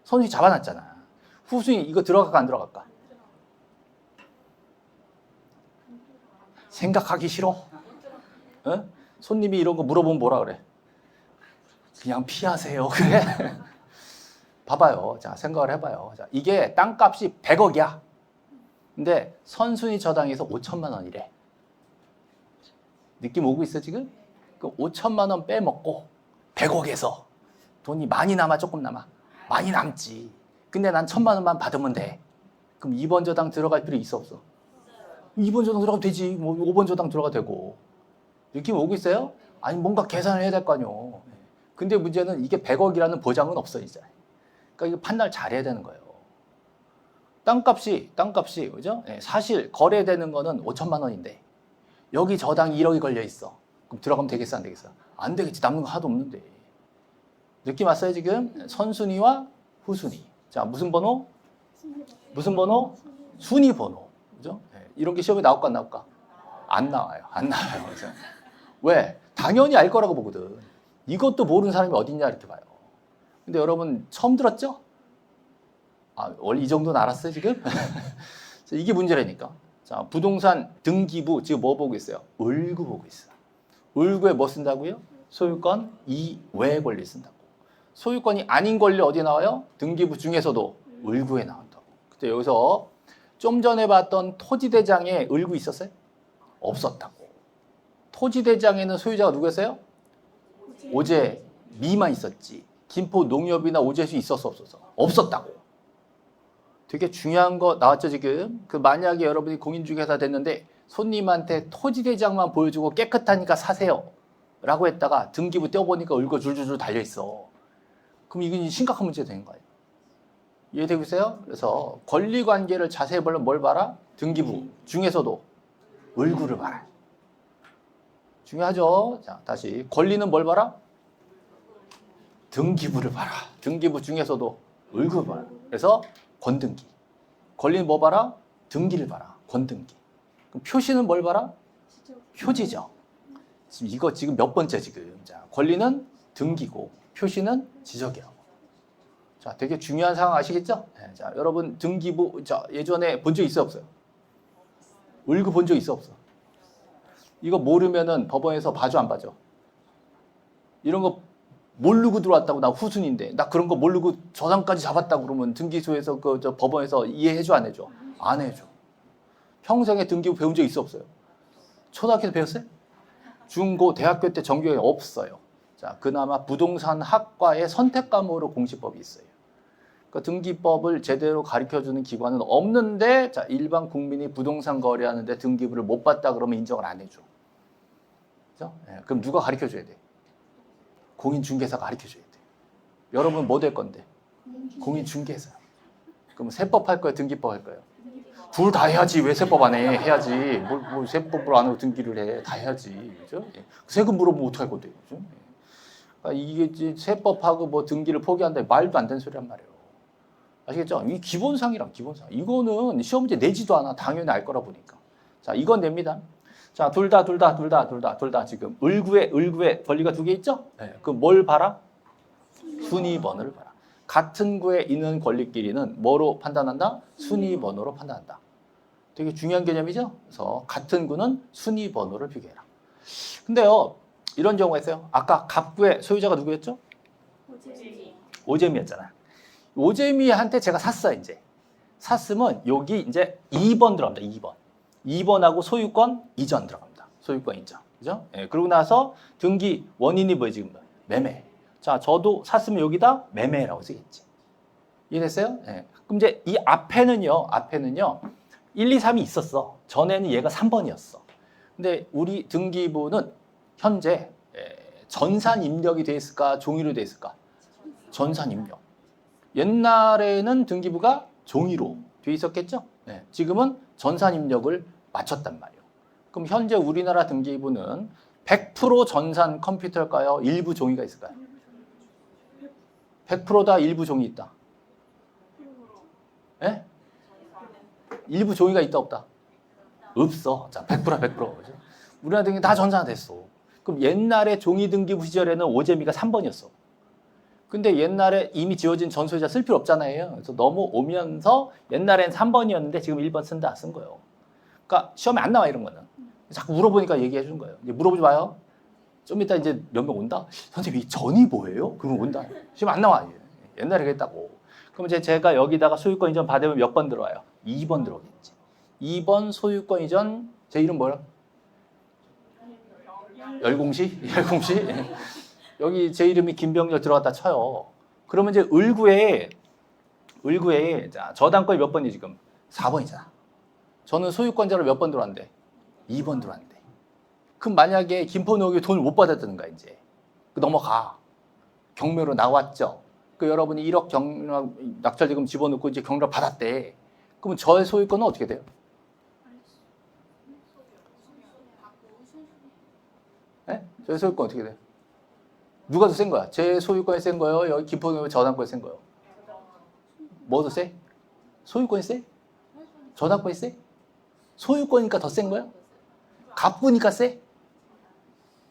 선순위 잡아놨잖아. 후순위 이거 들어갈까 안 들어갈까? 생각하기 싫어? 어? 손님이 이런 거 물어보면 뭐라 그래? 그냥 피하세요. 그래? 봐봐요. 자, 생각을 해봐요. 자, 이게 땅값이 100억이야. 근데 선순위 저당에서 5천만 원이래. 느낌 오고 있어 지금? 그 5천만 원 빼먹고 100억에서 돈이 많이 남아 조금 남아? 많이 남지. 근데 난 1,000만 원만 받으면 돼. 그럼 2번 저당 들어갈 필요 있어 없어? 2번 저당 들어가도 되지. 뭐 5번 저당 들어가도 되고. 느낌 오고 있어요? 아니 뭔가 계산을 해야 될 거 아니에요. 근데 문제는 이게 100억이라는 보장은 없어 이제. 그러니까 이거 판단을 잘해야 되는 거예요. 땅값이 그죠? 사실 거래되는 거는 5천만 원인데 여기 저당 1억이 걸려 있어. 그럼 들어가면 되겠어 안 되겠어? 안 되겠지. 남는 거 하나도 없는데. 느낌 왔어요 지금? 선순위와 후순위. 자 무슨 번호? 무슨 번호? 순위 번호. 그죠? 이런 게 시험에 나올까 안 나올까? 안 나와요. 그래서 왜? 당연히 알 거라고 보거든. 이것도 모르는 사람이 어딨냐 이렇게 봐요. 근데 여러분 처음 들었죠? 원래 이 정도는 알았어요 지금? 이게 문제라니까. 자, 부동산 등기부 지금 뭐 보고 있어요? 을구 보고 있어. 을구에 뭐 쓴다고요? 소유권 이외의 권리 쓴다고. 소유권이 아닌 권리 어디 나와요? 등기부 중에서도 을구에 나온다고. 그때 여기서 좀 전에 봤던 토지대장에 을구 있었어요? 없었다고. 토지대장에는 소유자가 누구였어요? 오재미만 있었지. 김포농협이나 오재수 있었어 없었어? 없었다고. 되게 중요한 거 나왔죠 지금. 그 만약에 여러분이 공인중개사 됐는데 손님한테 토지대장만 보여주고 깨끗하니까 사세요 라고 했다가 등기부 떼어보니까 을거 줄줄줄 달려있어. 그럼 이건 심각한 문제가 되는 거예요. 이해되고 있어요? 그래서 권리관계를 자세히 보려면 뭘 봐라? 등기부 중에서도 을구를 봐라. 중요하죠. 자, 다시 권리는 뭘 봐라? 등기부를 봐라. 등기부 중에서도 을급을 봐라. 그래서 권등기. 권리는 뭐 봐라? 등기를 봐라. 권등기. 그럼 표시는 뭘 봐라? 표지죠. 지금 몇 번째 지금. 자, 권리는 등기고 표시는 지적이라고. 자, 되게 중요한 상황 아시겠죠? 네, 자, 여러분 등기부 예전에 본 적 있어 없어요? 을급 본 적 있어 없어? 이거 모르면은 법원에서 봐줘 안 봐줘? 이런 거 모르고 들어왔다고 나 후순인데 나 그런 거 모르고 저당까지 잡았다고 그러면 등기소에서 법원에서 이해해줘 안 해줘? 안 해줘. 평생에 등기부 배운 적 있어 없어요? 초등학교 때 배웠어요? 중고 대학교 때 전교에 없어요. 자, 그나마 부동산 학과의 선택 과목으로 공시법이 있어요. 그러니까 등기법을 제대로 가르쳐주는 기관은 없는데, 자, 일반 국민이 부동산 거래하는데 등기부를 못 봤다 그러면 인정을 안 해줘. 그죠? 네, 그럼 누가 가르쳐줘야 돼? 공인중개사가 가르쳐줘야 돼. 여러분 뭐 될 건데? 공인중개사. 그럼 세법 할 거예요? 등기법 할 거예요? 둘 다 해야지. 왜 세법 안 해? 해야지. 뭘 세법을 안 하고 등기를 해? 다 해야지. 그죠? 세금 물어보면 어떡할 건데? 그죠? 그러니까 이게 세법하고 뭐 등기를 포기한다. 말도 안 되는 소리란 말이에요. 아시겠죠? 이 기본상이랑 기본상. 이거는 시험 문제 내지도 않아. 당연히 알 거라 보니까. 자, 이건 냅니다. 자, 둘 다 지금 을구에 권리가 두 개 있죠? 네, 그 뭘 봐라? 순위번호를 봐라. 같은 구에 있는 권리끼리는 뭐로 판단한다? 순위번호로 판단한다. 되게 중요한 개념이죠? 그래서 같은 구는 순위번호를 비교해라. 근데요, 이런 경우가 있어요. 아까 갑구의 소유자가 누구였죠? 오재미였잖아. 오재미한테 제가 샀어요, 이제. 샀으면 여기 이제 2번 들어갑니다, 2번. 2번하고 소유권 이전 들어갑니다. 소유권 이전. 그죠? 예, 그러고 나서 등기 원인이 뭐예요, 지금? 매매. 자, 저도 샀으면 여기다 매매라고 쓰겠지. 이해됐어요? 예. 그럼 이제 이 앞에는요, 1, 2, 3이 있었어. 전에는 얘가 3번이었어. 근데 우리 등기부는 현재 전산 입력이 돼 있을까? 종이로 돼 있을까? 전산 입력. 옛날에는 등기부가 종이로 돼 있었겠죠? 네, 지금은 전산 입력을 맞췄단 말이에요. 그럼 현재 우리나라 등기부는 100% 전산 컴퓨터일까요? 일부 종이가 있을까요? 100%다 일부 종이 있다. 네? 일부 종이가 있다 없다? 없어. 자, 100%야 100%. 그죠? 우리나라 등기 다 전산화됐어. 그럼 옛날에 종이 등기부 시절에는 오재미가 3번이었어. 근데 옛날에 이미 지워진 전소유자 쓸 필요 없잖아요. 그래서 넘어오면서 옛날엔 3번이었는데 지금 1번 쓴다 쓴 거예요. 그러니까 시험에 안 나와 이런 거는. 자꾸 물어보니까 얘기해 주는 거예요. 이제 물어보지 마요. 좀 이따 이제 몇 명 온다. 선생님 이 전이 뭐예요? 그러면 온다. 시험 안 나와. 옛날에 그랬다고. 그럼 이제 제가 여기다가 소유권 이전 받으면 몇 번 들어와요? 2번 들어오겠지. 2번 소유권 이전 제 이름 뭐야? 열공시? 열공시? 여기 제 이름이 김병렬 들어갔다 쳐요. 그러면 이제 을구에 자, 저당권이 몇 번이 지금? 4번이잖아. 저는 소유권자로 몇 번 들어왔는데? 2번 들어왔는데. 그럼 만약에 김포농협이 돈을 못 받았다는 거야, 이제. 넘어가. 경매로 나왔죠. 그 여러분이 1억 낙찰대금 집어넣고 이제 경매를 받았대. 그러면 저의 소유권은 어떻게 돼요? 네? 저의 소유권 어떻게 돼요? 누가 더 센 거야? 제 소유권이 센 거예요? 여기 김포농협 저당권이 센 거예요? 뭐 더 세? 소유권이 세? 저당권이 세? 소유권이니까 더 센 거야? 갑부니까 세?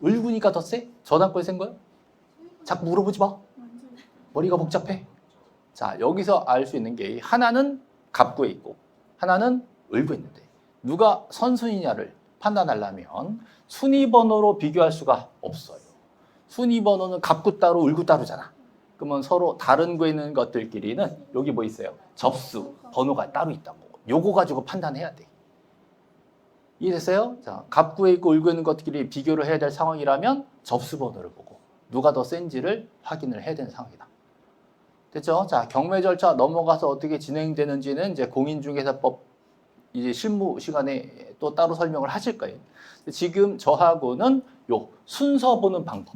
을구니까 더 세? 저당권이 센 거야? 자꾸 물어보지 마. 머리가 복잡해. 자, 여기서 알 수 있는 게 하나는 갑구에 있고 하나는 을구에 있는데 누가 선순위냐를 판단하려면 순위번호로 비교할 수가 없어요. 순위번호는 갑구 따로 을구 따로잖아. 그러면 서로 다른 구에 있는 것들끼리는 여기 뭐 있어요? 접수, 번호가 따로 있다고. 요거 가지고 판단해야 돼. 이해됐어요? 자, 갑구에 있고 을구에 있는 것끼리 비교를 해야 될 상황이라면 접수 번호를 보고 누가 더 센지를 확인을 해야 되는 상황이다. 됐죠? 자, 경매 절차 넘어가서 어떻게 진행되는지는 이제 공인중개사법 이제 실무 시간에 또 따로 설명을 하실 거예요. 지금 저하고는 요 순서 보는 방법.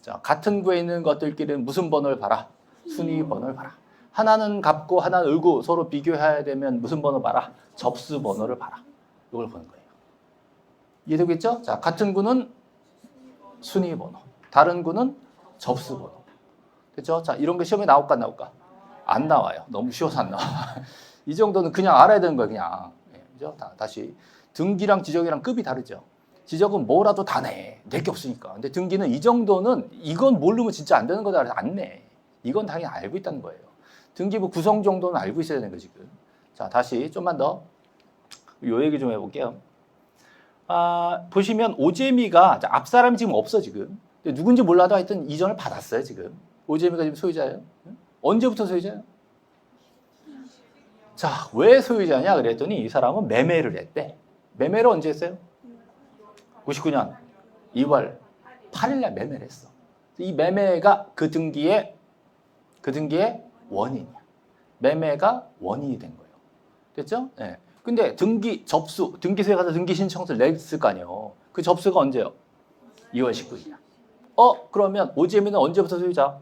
자, 같은 구에 있는 것들끼리는 무슨 번호를 봐라? 순위 번호를 봐라. 하나는 갑구, 하나는 을구 서로 비교해야 되면 무슨 번호 봐라? 접수 번호를 봐라. 이걸 보는 거예요. 이해되겠죠? 자, 같은 구는 순위번호. 다른 구는 접수번호. 됐죠? 자, 이런 게 시험에 나올까 안 나올까? 안 나와요. 너무 쉬워서 안 나와. 이 정도는 그냥 알아야 되는 거예요, 그냥. 그죠? 다시. 등기랑 지적이랑 급이 다르죠. 지적은 뭐라도 다 내. 낼 게 없으니까. 근데 등기는 이 정도는 이건 모르면 진짜 안 되는 거다. 그래서 안 내. 이건 당연히 알고 있다는 거예요. 등기부 구성 정도는 알고 있어야 되는 거 지금. 자, 다시 좀만 더 요 얘기 좀 해볼게요. 보시면 오재미가 앞사람이 지금 없어 지금. 근데 누군지 몰라도 하여튼 이전을 받았어요 지금. 오재미가 지금 소유자예요. 언제부터 소유자예요? 자, 왜 소유자냐 그랬더니 이 사람은 매매를 했대. 매매를 언제 했어요? 99년 2월 8일 날 매매를 했어. 이 매매가 그 등기의 원인이야. 매매가 원인이 된 거예요. 됐죠? 네. 근데 등기 접수, 등기소에 가서 등기 신청서를 냈을 거 아니에요. 그 접수가 언제요? 2월 19일이야. 그러면 오재미는 언제부터 소유자?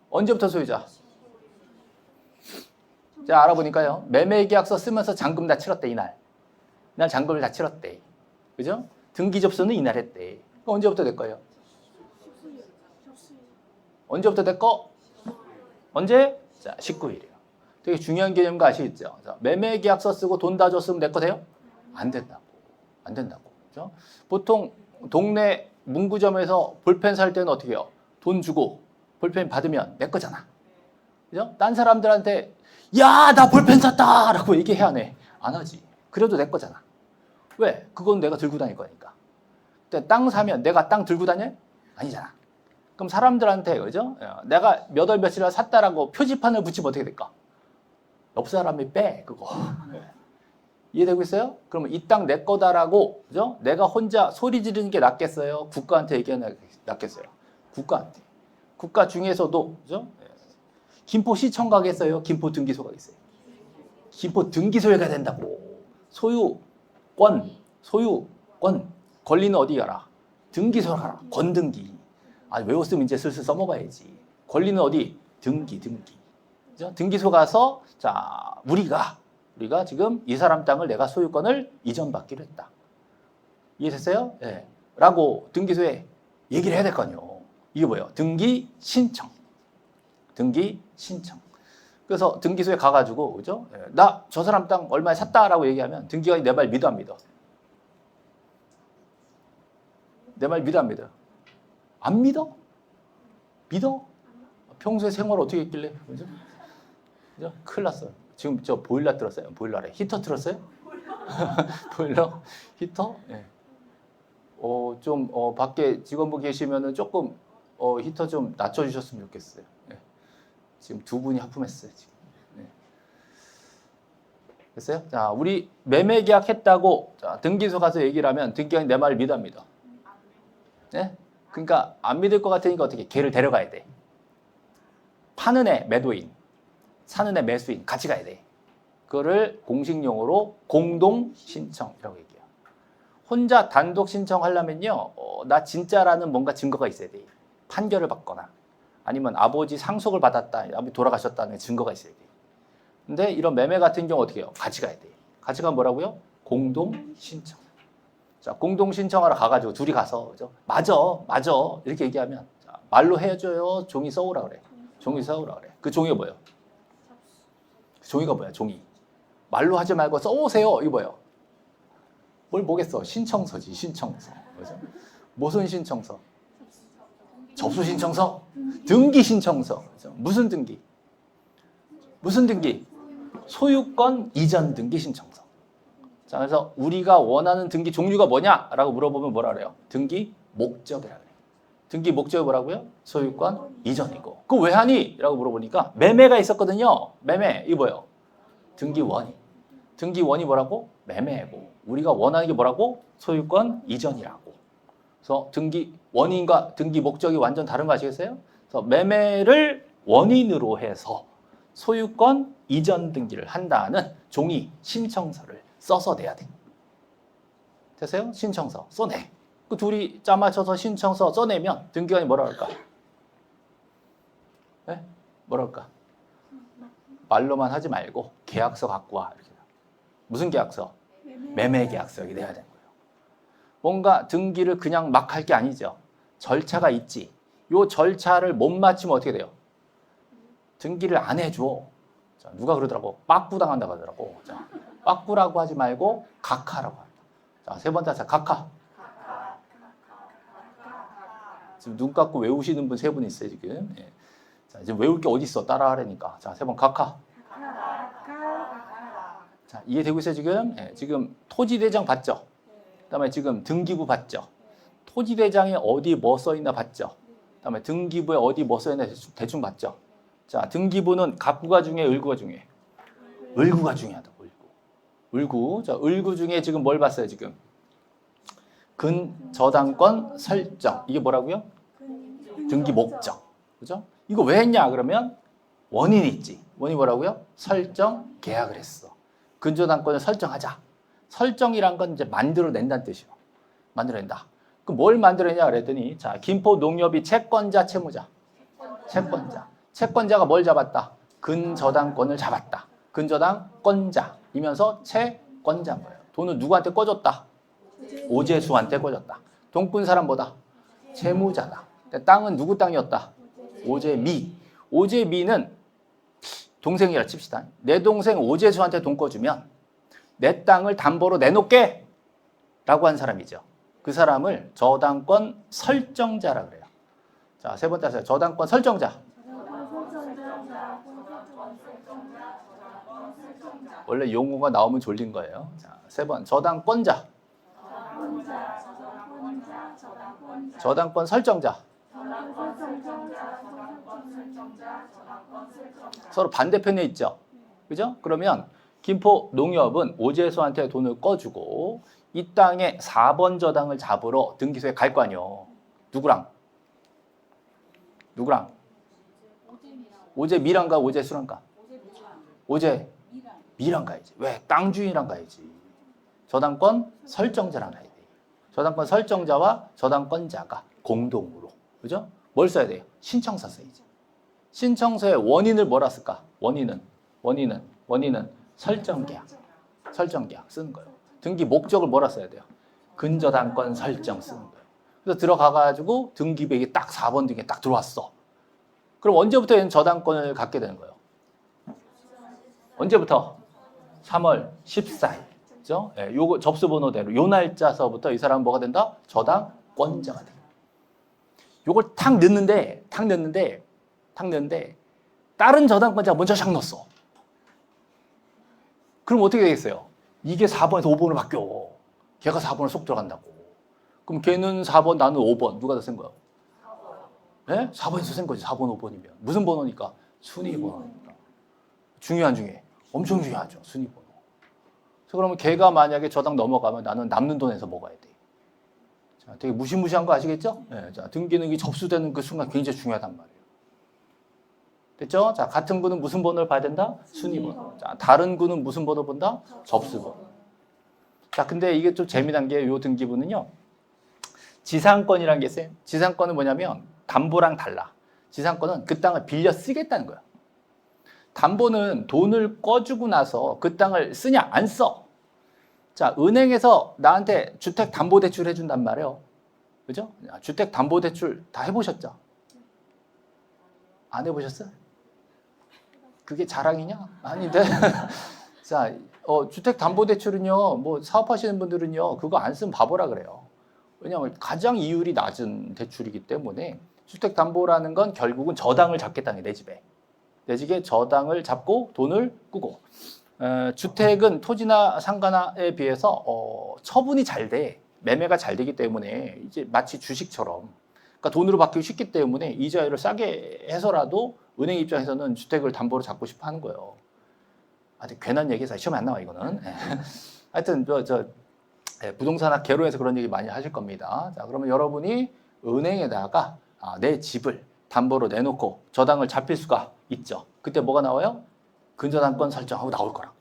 언제부터 소유자? 자, 알아보니까요. 매매계약서 쓰면서 잔금 다 치렀대, 이날. 이날 잔금을 다 치렀대. 그죠? 등기 접수는 이날 했대. 언제부터 될 거예요? 언제부터 됐고? 언제? 자, 19일이에요. 되게 중요한 개념인 거 아시겠죠? 매매계약서 쓰고 돈 다 줬으면 내 거 돼요? 안 된다고. 안 된다고. 그죠? 보통 동네 문구점에서 볼펜 살 때는 어떻게 해요? 돈 주고 볼펜 받으면 내 거잖아. 그죠? 딴 사람들한테 야, 나 볼펜 샀다! 라고 얘기해야 해. 안 하지. 그래도 내 거잖아. 왜? 그건 내가 들고 다닐 거니까. 근데 땅 사면 내가 땅 들고 다녀? 아니잖아. 그럼 사람들한테, 그죠? 내가 몇 월 며칠에 샀다라고 표지판을 붙이면 어떻게 될까? 옆 사람이 빼, 그거. 이해되고 있어요? 그러면 이 땅 내 거다라고, 그죠? 내가 혼자 소리 지르는 게 낫겠어요? 국가한테 얘기하는 게 낫겠어요? 국가한테. 국가 중에서도, 그죠? 김포시청 가겠어요? 김포 등기소 가겠어요? 김포 등기소에 가야 된다고. 소유권. 권리는 어디 가라? 등기소로 가라. 권등기. 외웠으면 이제 슬슬 써먹어야지. 권리는 어디? 등기. 그죠? 등기소 가서, 자, 우리가 지금 이 사람 땅을 내가 소유권을 이전받기로 했다. 이해됐어요? 예. 라고 등기소에 얘기를 해야 될 거 아니에요. 이게 뭐예요? 등기 신청. 그래서 등기소에 가가지고, 그죠? 나 저 사람 땅 얼마에 샀다라고 얘기하면 등기관이 내 말 믿어 안 믿어? 내 말 믿어 안 믿어? 안 믿어? 믿어? 평소에 생활 어떻게 했길래? 그죠? 큰일 났어요. 지금 저 보일러 틀었어요? 보일러래. 히터 틀었어요? 보일러? 히터? 예. 밖에 직원분 계시면은 조금, 히터 좀 낮춰주셨으면 좋겠어요. 예. 지금 두 분이 하품했어요, 지금. 예. 됐어요? 자, 우리 매매 계약 했다고, 자, 등기소 가서 얘기를 하면 등기관이 내 말을 믿어 안 믿어? 예? 그러니까 안 믿을 것 같으니까 어떻게? 걔를 데려가야 돼. 파는 애 매도인, 사는 애 매수인 같이 가야 돼. 그거를 공식 용어로 공동 신청이라고 얘기해요. 혼자 단독 신청하려면요, 나 진짜라는 뭔가 증거가 있어야 돼. 판결을 받거나 아니면 아버지 상속을 받았다, 아버지 돌아가셨다는 증거가 있어야 돼. 근데 이런 매매 같은 경우 어떻게 해요? 같이 가야 돼. 같이 가면 뭐라고요? 공동 신청. 자, 공동 신청하러 가가지고 둘이 가서, 그죠? 맞아 이렇게 얘기하면, 자, 말로 해줘요? 종이 써오라 그래. 종이 써오라 그래. 그 종이가 뭐예요? 종이가 뭐야? 종이. 말로 하지 말고 써오세요. 이거 뭐예요? 뭘 뭐겠어? 신청서지, 신청서. 그죠? 무슨 신청서? 접수 신청서? 등기 신청서. 그죠? 무슨 등기? 소유권 이전 등기 신청서. 자, 그래서 우리가 원하는 등기 종류가 뭐냐라고 물어보면 뭐라 그래요? 등기 목적이라 그래요. 등기 목적이 뭐라고요? 소유권 이전이고. 그거 왜 하니? 라고 물어보니까 매매가 있었거든요. 매매. 이거 뭐예요? 등기원이. 등기원이 뭐라고? 매매고. 우리가 원하는 게 뭐라고? 소유권 이전이라고. 그래서 등기 원인과 등기 목적이 완전 다른 거 아시겠어요? 그래서 매매를 원인으로 해서 소유권 이전 등기를 한다는 종이 신청서를 써서 내야 돼. 됐어요? 신청서 써내. 그 둘이 짜맞춰서 신청서 써내면 등기관이 뭐라 할까? 네? 뭐라 할까? 말로만 하지 말고 계약서 갖고 와. 이렇게. 무슨 계약서? 매매 계약서 여기 내야 되는 거예요. 뭔가 등기를 그냥 막 할 게 아니죠. 절차가 있지. 요 절차를 못 마치면 어떻게 돼요? 등기를 안 해줘. 자, 누가 그러더라고? 빠꾸 당한다고 하더라고. 자, 빠꾸라고 하지 말고 각하라고 합니다. 자, 세 번째 자, 각하. 지금 눈 감고 외우시는 분 세 분 있어요, 지금. 예. 자, 지금 외울 게 어디 있어? 따라하라니까. 자, 세 번 각하. 자, 이해되고 있어요, 지금? 예, 지금 토지대장 봤죠? 그다음에 지금 등기부 봤죠? 토지대장에 어디 뭐 써있나 봤죠? 그다음에 등기부에 어디 뭐 써있나 대충 봤죠? 자, 등기부는 갑구가 중에 을구가 중에? 을구가 중요하다, 을구. 을구. 자, 을구 중에 지금 뭘 봤어요, 지금? 근저당권 설정. 이게 뭐라고요? 등기 목적. 그죠? 이거 왜 했냐, 그러면? 원인이 있지. 원인이 뭐라고요? 설정 계약을 했어. 근저당권을 설정하자. 설정이란 건 이제 만들어낸다는 뜻이요. 만들어낸다. 그럼 뭘 만들어내냐 그랬더니, 자, 김포 농협이 채권자, 채무자. 채권자. 채권자가 뭘 잡았다? 근저당권을 잡았다. 근저당권자이면서 채권자인 거예요. 돈을 누구한테 꿔줬다? 오재수한테 꿔줬다. 돈 꾼 사람 뭐다? 채무자다. 땅은 누구 땅이었다? 오재미. 오재미는 동생이라 칩시다. 내 동생 오재수한테 돈 꿔주면 내 땅을 담보로 내놓게 라고 한 사람이죠. 그 사람을 저당권 설정자라 그래요. 자, 세 번째 하세요. 저당권 설정자. 원래 용어가 나오면 졸린 거예요. 자, 세 번. 저당권자. 저당권 설정자. 서로 반대편에 있죠. 그죠? 그러면 김포 농협은 오재수한테 돈을 꿔주고 이 땅에 4번 저당을 잡으러 등기소에 갈 거 아니요. 누구랑? 누구랑? 오재미랑가 오재수랑가? 오재미랑 가야지. 왜? 땅 주인이랑 가야지. 저당권 설정자랑 가야 돼. 저당권 설정자와 저당권자가 공동으로. 그죠? 뭘 써야 돼요? 신청서 써야지. 신청서에 원인을 뭐라 쓸까? 원인은 설정계약. 설정계약 쓰는 거예요. 등기 목적을 뭐라 써야 돼요? 근저당권 설정 쓰는 거예요. 그래서 들어가가지고 등기부에 딱 4번 등에 딱 들어왔어. 그럼 언제부터 얘는 저당권을 갖게 되는 거예요? 언제부터? 3월 14일. 그죠? 예, 요거 접수번호대로 요 날짜서부터 이 사람은 뭐가 된다? 저당권자가 된다. 요걸 탁 넣는데 다른 저당권자가 먼저 샥 넣었어. 그럼 어떻게 되겠어요? 이게 4번에서 5번으로 바뀌어. 걔가 4번을 쏙 들어간다고. 그럼 걔는 4번, 나는 5번. 누가 더 센 거야? 네? 4번에서 센 거지. 4번, 5번이면. 무슨 번호니까? 순위 번호니까. 중요해. 엄청 중요하죠. 순위 번호. 그래서 그러면 걔가 만약에 저당 넘어가면 나는 남는 돈에서 먹어야 돼. 자, 되게 무시무시한 거 아시겠죠? 네, 자, 등기능이 접수되는 그 순간 굉장히 중요하단 말이에요. 됐죠? 자, 같은 구는 무슨 번호를 봐야 된다? 순위 번호. 자, 다른 구는 무슨 번호 본다? 접수 번호. 자, 근데 이게 좀 재미난 게 요 등기부는요. 지상권이라는 게 있어요. 지상권은 뭐냐면 담보랑 달라. 지상권은 그 땅을 빌려 쓰겠다는 거야. 담보는 돈을 꿔주고 나서 그 땅을 쓰냐 안 써. 자, 은행에서 나한테 주택담보대출 해준단 말이에요. 그죠? 주택담보대출 다 해보셨죠? 안 해보셨어요? 그게 자랑이냐? 아닌데. 자, 주택담보대출은요, 뭐 사업하시는 분들은요, 그거 안 쓰면 바보라 그래요. 왜냐하면 가장 이율이 낮은 대출이기 때문에 주택담보라는 건 결국은 저당을 잡겠다는 게 내 집에. 내 집에 저당을 잡고 돈을 꾸고. 주택은 토지나 상가에 비해서 처분이 잘 돼. 매매가 잘 되기 때문에 이제 마치 주식처럼. 그러니까 돈으로 받기 쉽기 때문에 이자율을 싸게 해서라도 은행 입장에서는 주택을 담보로 잡고 싶어 하는 거예요. 아주 괜한 얘기해서 시험에 안 나와 이거는. 하여튼 부동산학 개론에서 그런 얘기 많이 하실 겁니다. 자, 그러면 여러분이 은행에다가 내 집을 담보로 내놓고 저당을 잡힐 수가 있죠. 그때 뭐가 나와요? 근저당권 설정하고 나올 거라고.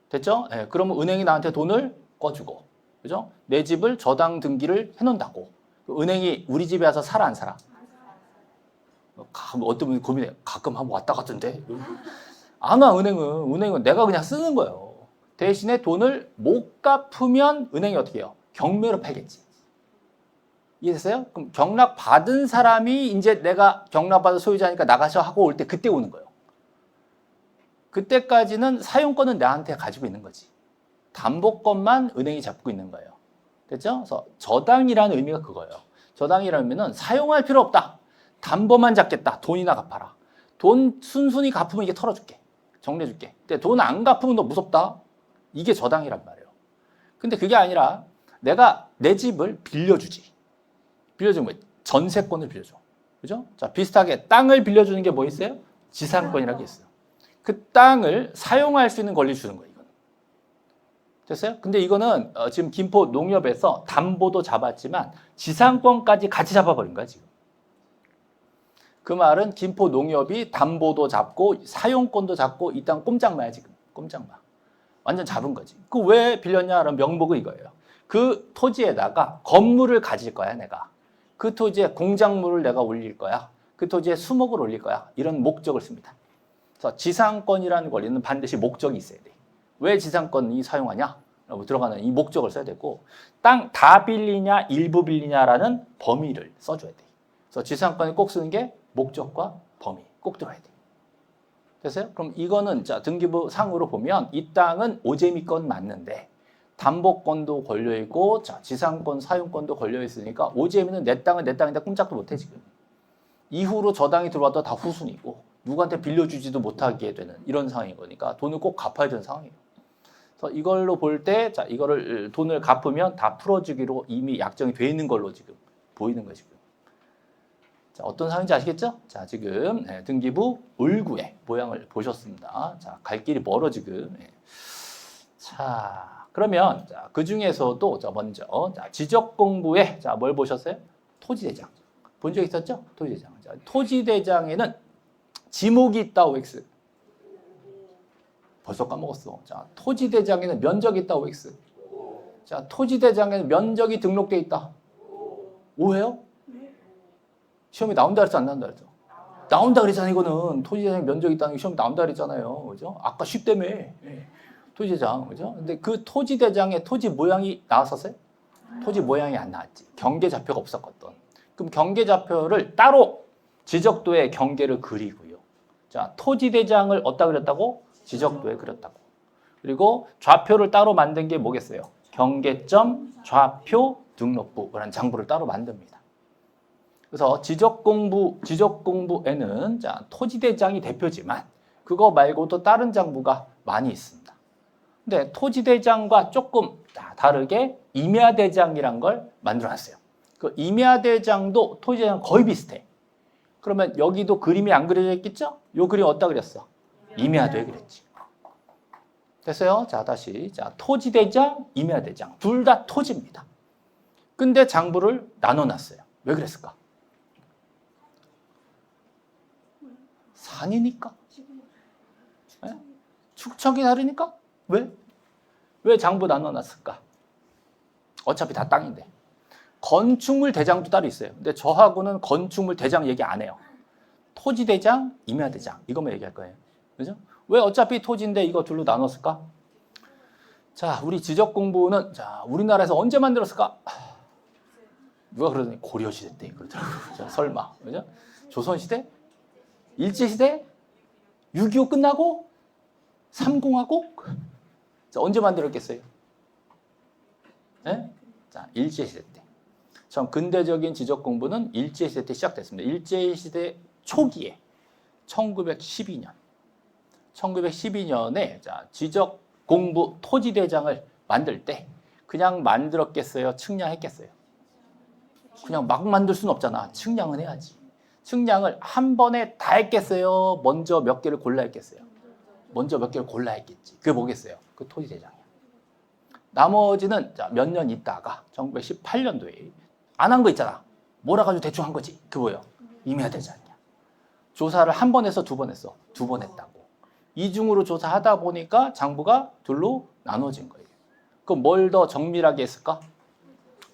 됐죠? 네, 그러면 은행이 나한테 돈을 꿔주고, 그죠? 내 집을 저당 등기를 해놓는다고. 은행이 우리 집에 와서 살아 안 살아? 어떤 분이 고민해요. 가끔 한번 왔다 갔던데. 안 와, 은행은 내가 그냥 쓰는 거예요. 대신에 돈을 못 갚으면 은행이 어떻게 해요? 경매로 팔겠지. 이해됐어요? 그럼 경락 받은 사람이 이제 내가 경락 받은 소유자니까 나가셔 하고 올 때 그때 오는 거예요. 그때까지는 사용권은 나한테 가지고 있는 거지. 담보권만 은행이 잡고 있는 거예요. 됐죠? 그래서 저당이라는 의미가 그거예요. 저당이라는 의미는 사용할 필요 없다. 담보만 잡겠다. 돈이나 갚아라. 돈 순순히 갚으면 이게 털어줄게. 정리해줄게. 근데 돈 안 갚으면 너 무섭다. 이게 저당이란 말이에요. 근데 그게 아니라 내가 내 집을 빌려주지. 빌려주는 거예요. 전세권을 빌려줘. 그죠? 자, 비슷하게 땅을 빌려주는 게 뭐 있어요? 지상권이라는 게 있어요. 그 땅을 사용할 수 있는 권리 주는 거예요. 이거는. 됐어요? 근데 이거는 지금 김포 농협에서 담보도 잡았지만 지상권까지 같이 잡아버린 거야, 지금. 그 말은 김포 농협이 담보도 잡고 사용권도 잡고 이 땅 꼼짝마야, 지금. 꼼짝마. 완전 잡은 거지. 그 왜 빌렸냐라는 명목은 이거예요. 그 토지에다가 건물을 가질 거야, 내가. 그 토지에 공작물을 내가 올릴 거야. 그 토지에 수목을 올릴 거야. 이런 목적을 씁니다. 그래서 지상권이라는 권리는 반드시 목적이 있어야 돼. 왜 지상권이 사용하냐? 라고 들어가는 이 목적을 써야 되고, 땅 다 빌리냐, 일부 빌리냐라는 범위를 써줘야 돼. 그래서 지상권이 꼭 쓰는 게 목적과 범위 꼭 들어야 돼. 됐어요? 그럼 이거는 자 등기부 상으로 보면 이 땅은 오재미권 맞는데 담보권도 걸려있고 자 지상권, 사용권도 걸려있으니까 오재미는 내 땅은 내 땅인데 꼼짝도 못해 지금. 이후로 저당이 들어와도 다 후순이고 누구한테 빌려주지도 못하게 되는 이런 상황인 거니까 돈을 꼭 갚아야 되는 상황이에요. 그래서 이걸로 볼 때 자 이거를 돈을 갚으면 다 풀어주기로 이미 약정이 돼 있는 걸로 지금 보이는 거예요 지금. 자, 어떤 상황인지 아시겠죠? 자, 지금 등기부 을구의 모양을 보셨습니다. 자, 갈 길이 멀어 지금. 자, 그러면 자, 그 중에서도 자, 먼저 자, 지적 공부에 자, 뭘 보셨어요? 토지대장. 본 적 있었죠? 토지대장. 자, 토지대장에는 지목이 있다 OX. 벌써 까먹었어. 자, 토지대장에는 면적이 있다 OX. 자, 토지대장에는 면적이 등록돼 있다. 오해요? 시험에 나온다 그랬어, 안 나온다 그랬어? 나온다 그랬잖아, 이거는. 토지대장 면적이 있다는 게 시험에 나온다 그랬잖아요. 그죠? 아까 쉽다며. 토지대장. 그죠? 근데 그 토지대장의 토지 모양이 나왔었어요? 토지 모양이 안 나왔지. 경계좌표가 없었거든. 그럼 경계좌표를 따로 지적도에 경계를 그리고요. 자, 토지대장을 어디다 그렸다고? 지적도에 그렸다고. 그리고 좌표를 따로 만든 게 뭐겠어요? 경계점 좌표 등록부라는 장부를 따로 만듭니다. 그래서 지적공부에는 자, 토지대장이 대표지만 그거 말고도 다른 장부가 많이 있습니다. 근데 토지대장과 조금 다르게 임야대장이란 걸 만들어놨어요. 그 임야대장도 토지대장 거의 비슷해. 그러면 여기도 그림이 안 그려져 있겠죠? 요 그림 어디다 그렸어? 임야도에 그렸지. 됐어요? 자, 다시. 자, 토지대장, 임야대장. 둘 다 토지입니다. 근데 장부를 나눠놨어요. 왜 그랬을까? 산이니까? 네? 축척이 다르니까? 왜? 왜 장부 나눠놨을까? 어차피 다 땅인데. 건축물 대장도 따로 있어요. 근데 저하고는 건축물 대장 얘기 안 해요. 토지 대장, 임야 대장 이것만 얘기할 거예요. 그죠? 왜 어차피 토지인데 이거 둘로 나눴을까? 자, 우리 지적 공부는 자, 우리나라에서 언제 만들었을까? 누가 그러더니 고려시대 때 그러더라고요. 설마. 그죠? 조선시대? 일제시대? 6.25 끝나고? 30하고? 자, 언제 만들었겠어요? 네? 자, 일제시대 때. 참 근대적인 지적 공부는 일제시대 때 시작됐습니다. 일제시대 초기에 1912년에 자, 지적 공부 토지대장을 만들 때 그냥 만들었겠어요? 측량했겠어요? 그냥 막 만들 수는 없잖아. 측량은 해야지. 측량을 한 번에 다 했겠어요? 먼저 몇 개를 골라 했겠어요? 먼저 몇 개를 골라 했겠지. 그게 뭐겠어요? 그 토지대장이야. 나머지는 몇 년 있다가 1918년도에 안 한 거 있잖아. 몰아가지고 대충 한 거지. 그게 뭐예요? 임야대장이야. 조사를 한 번 해서 두 번 했어. 두 번 했다고. 이중으로 조사하다 보니까 장부가 둘로 나눠진 거예요. 그럼 뭘 더 정밀하게 했을까?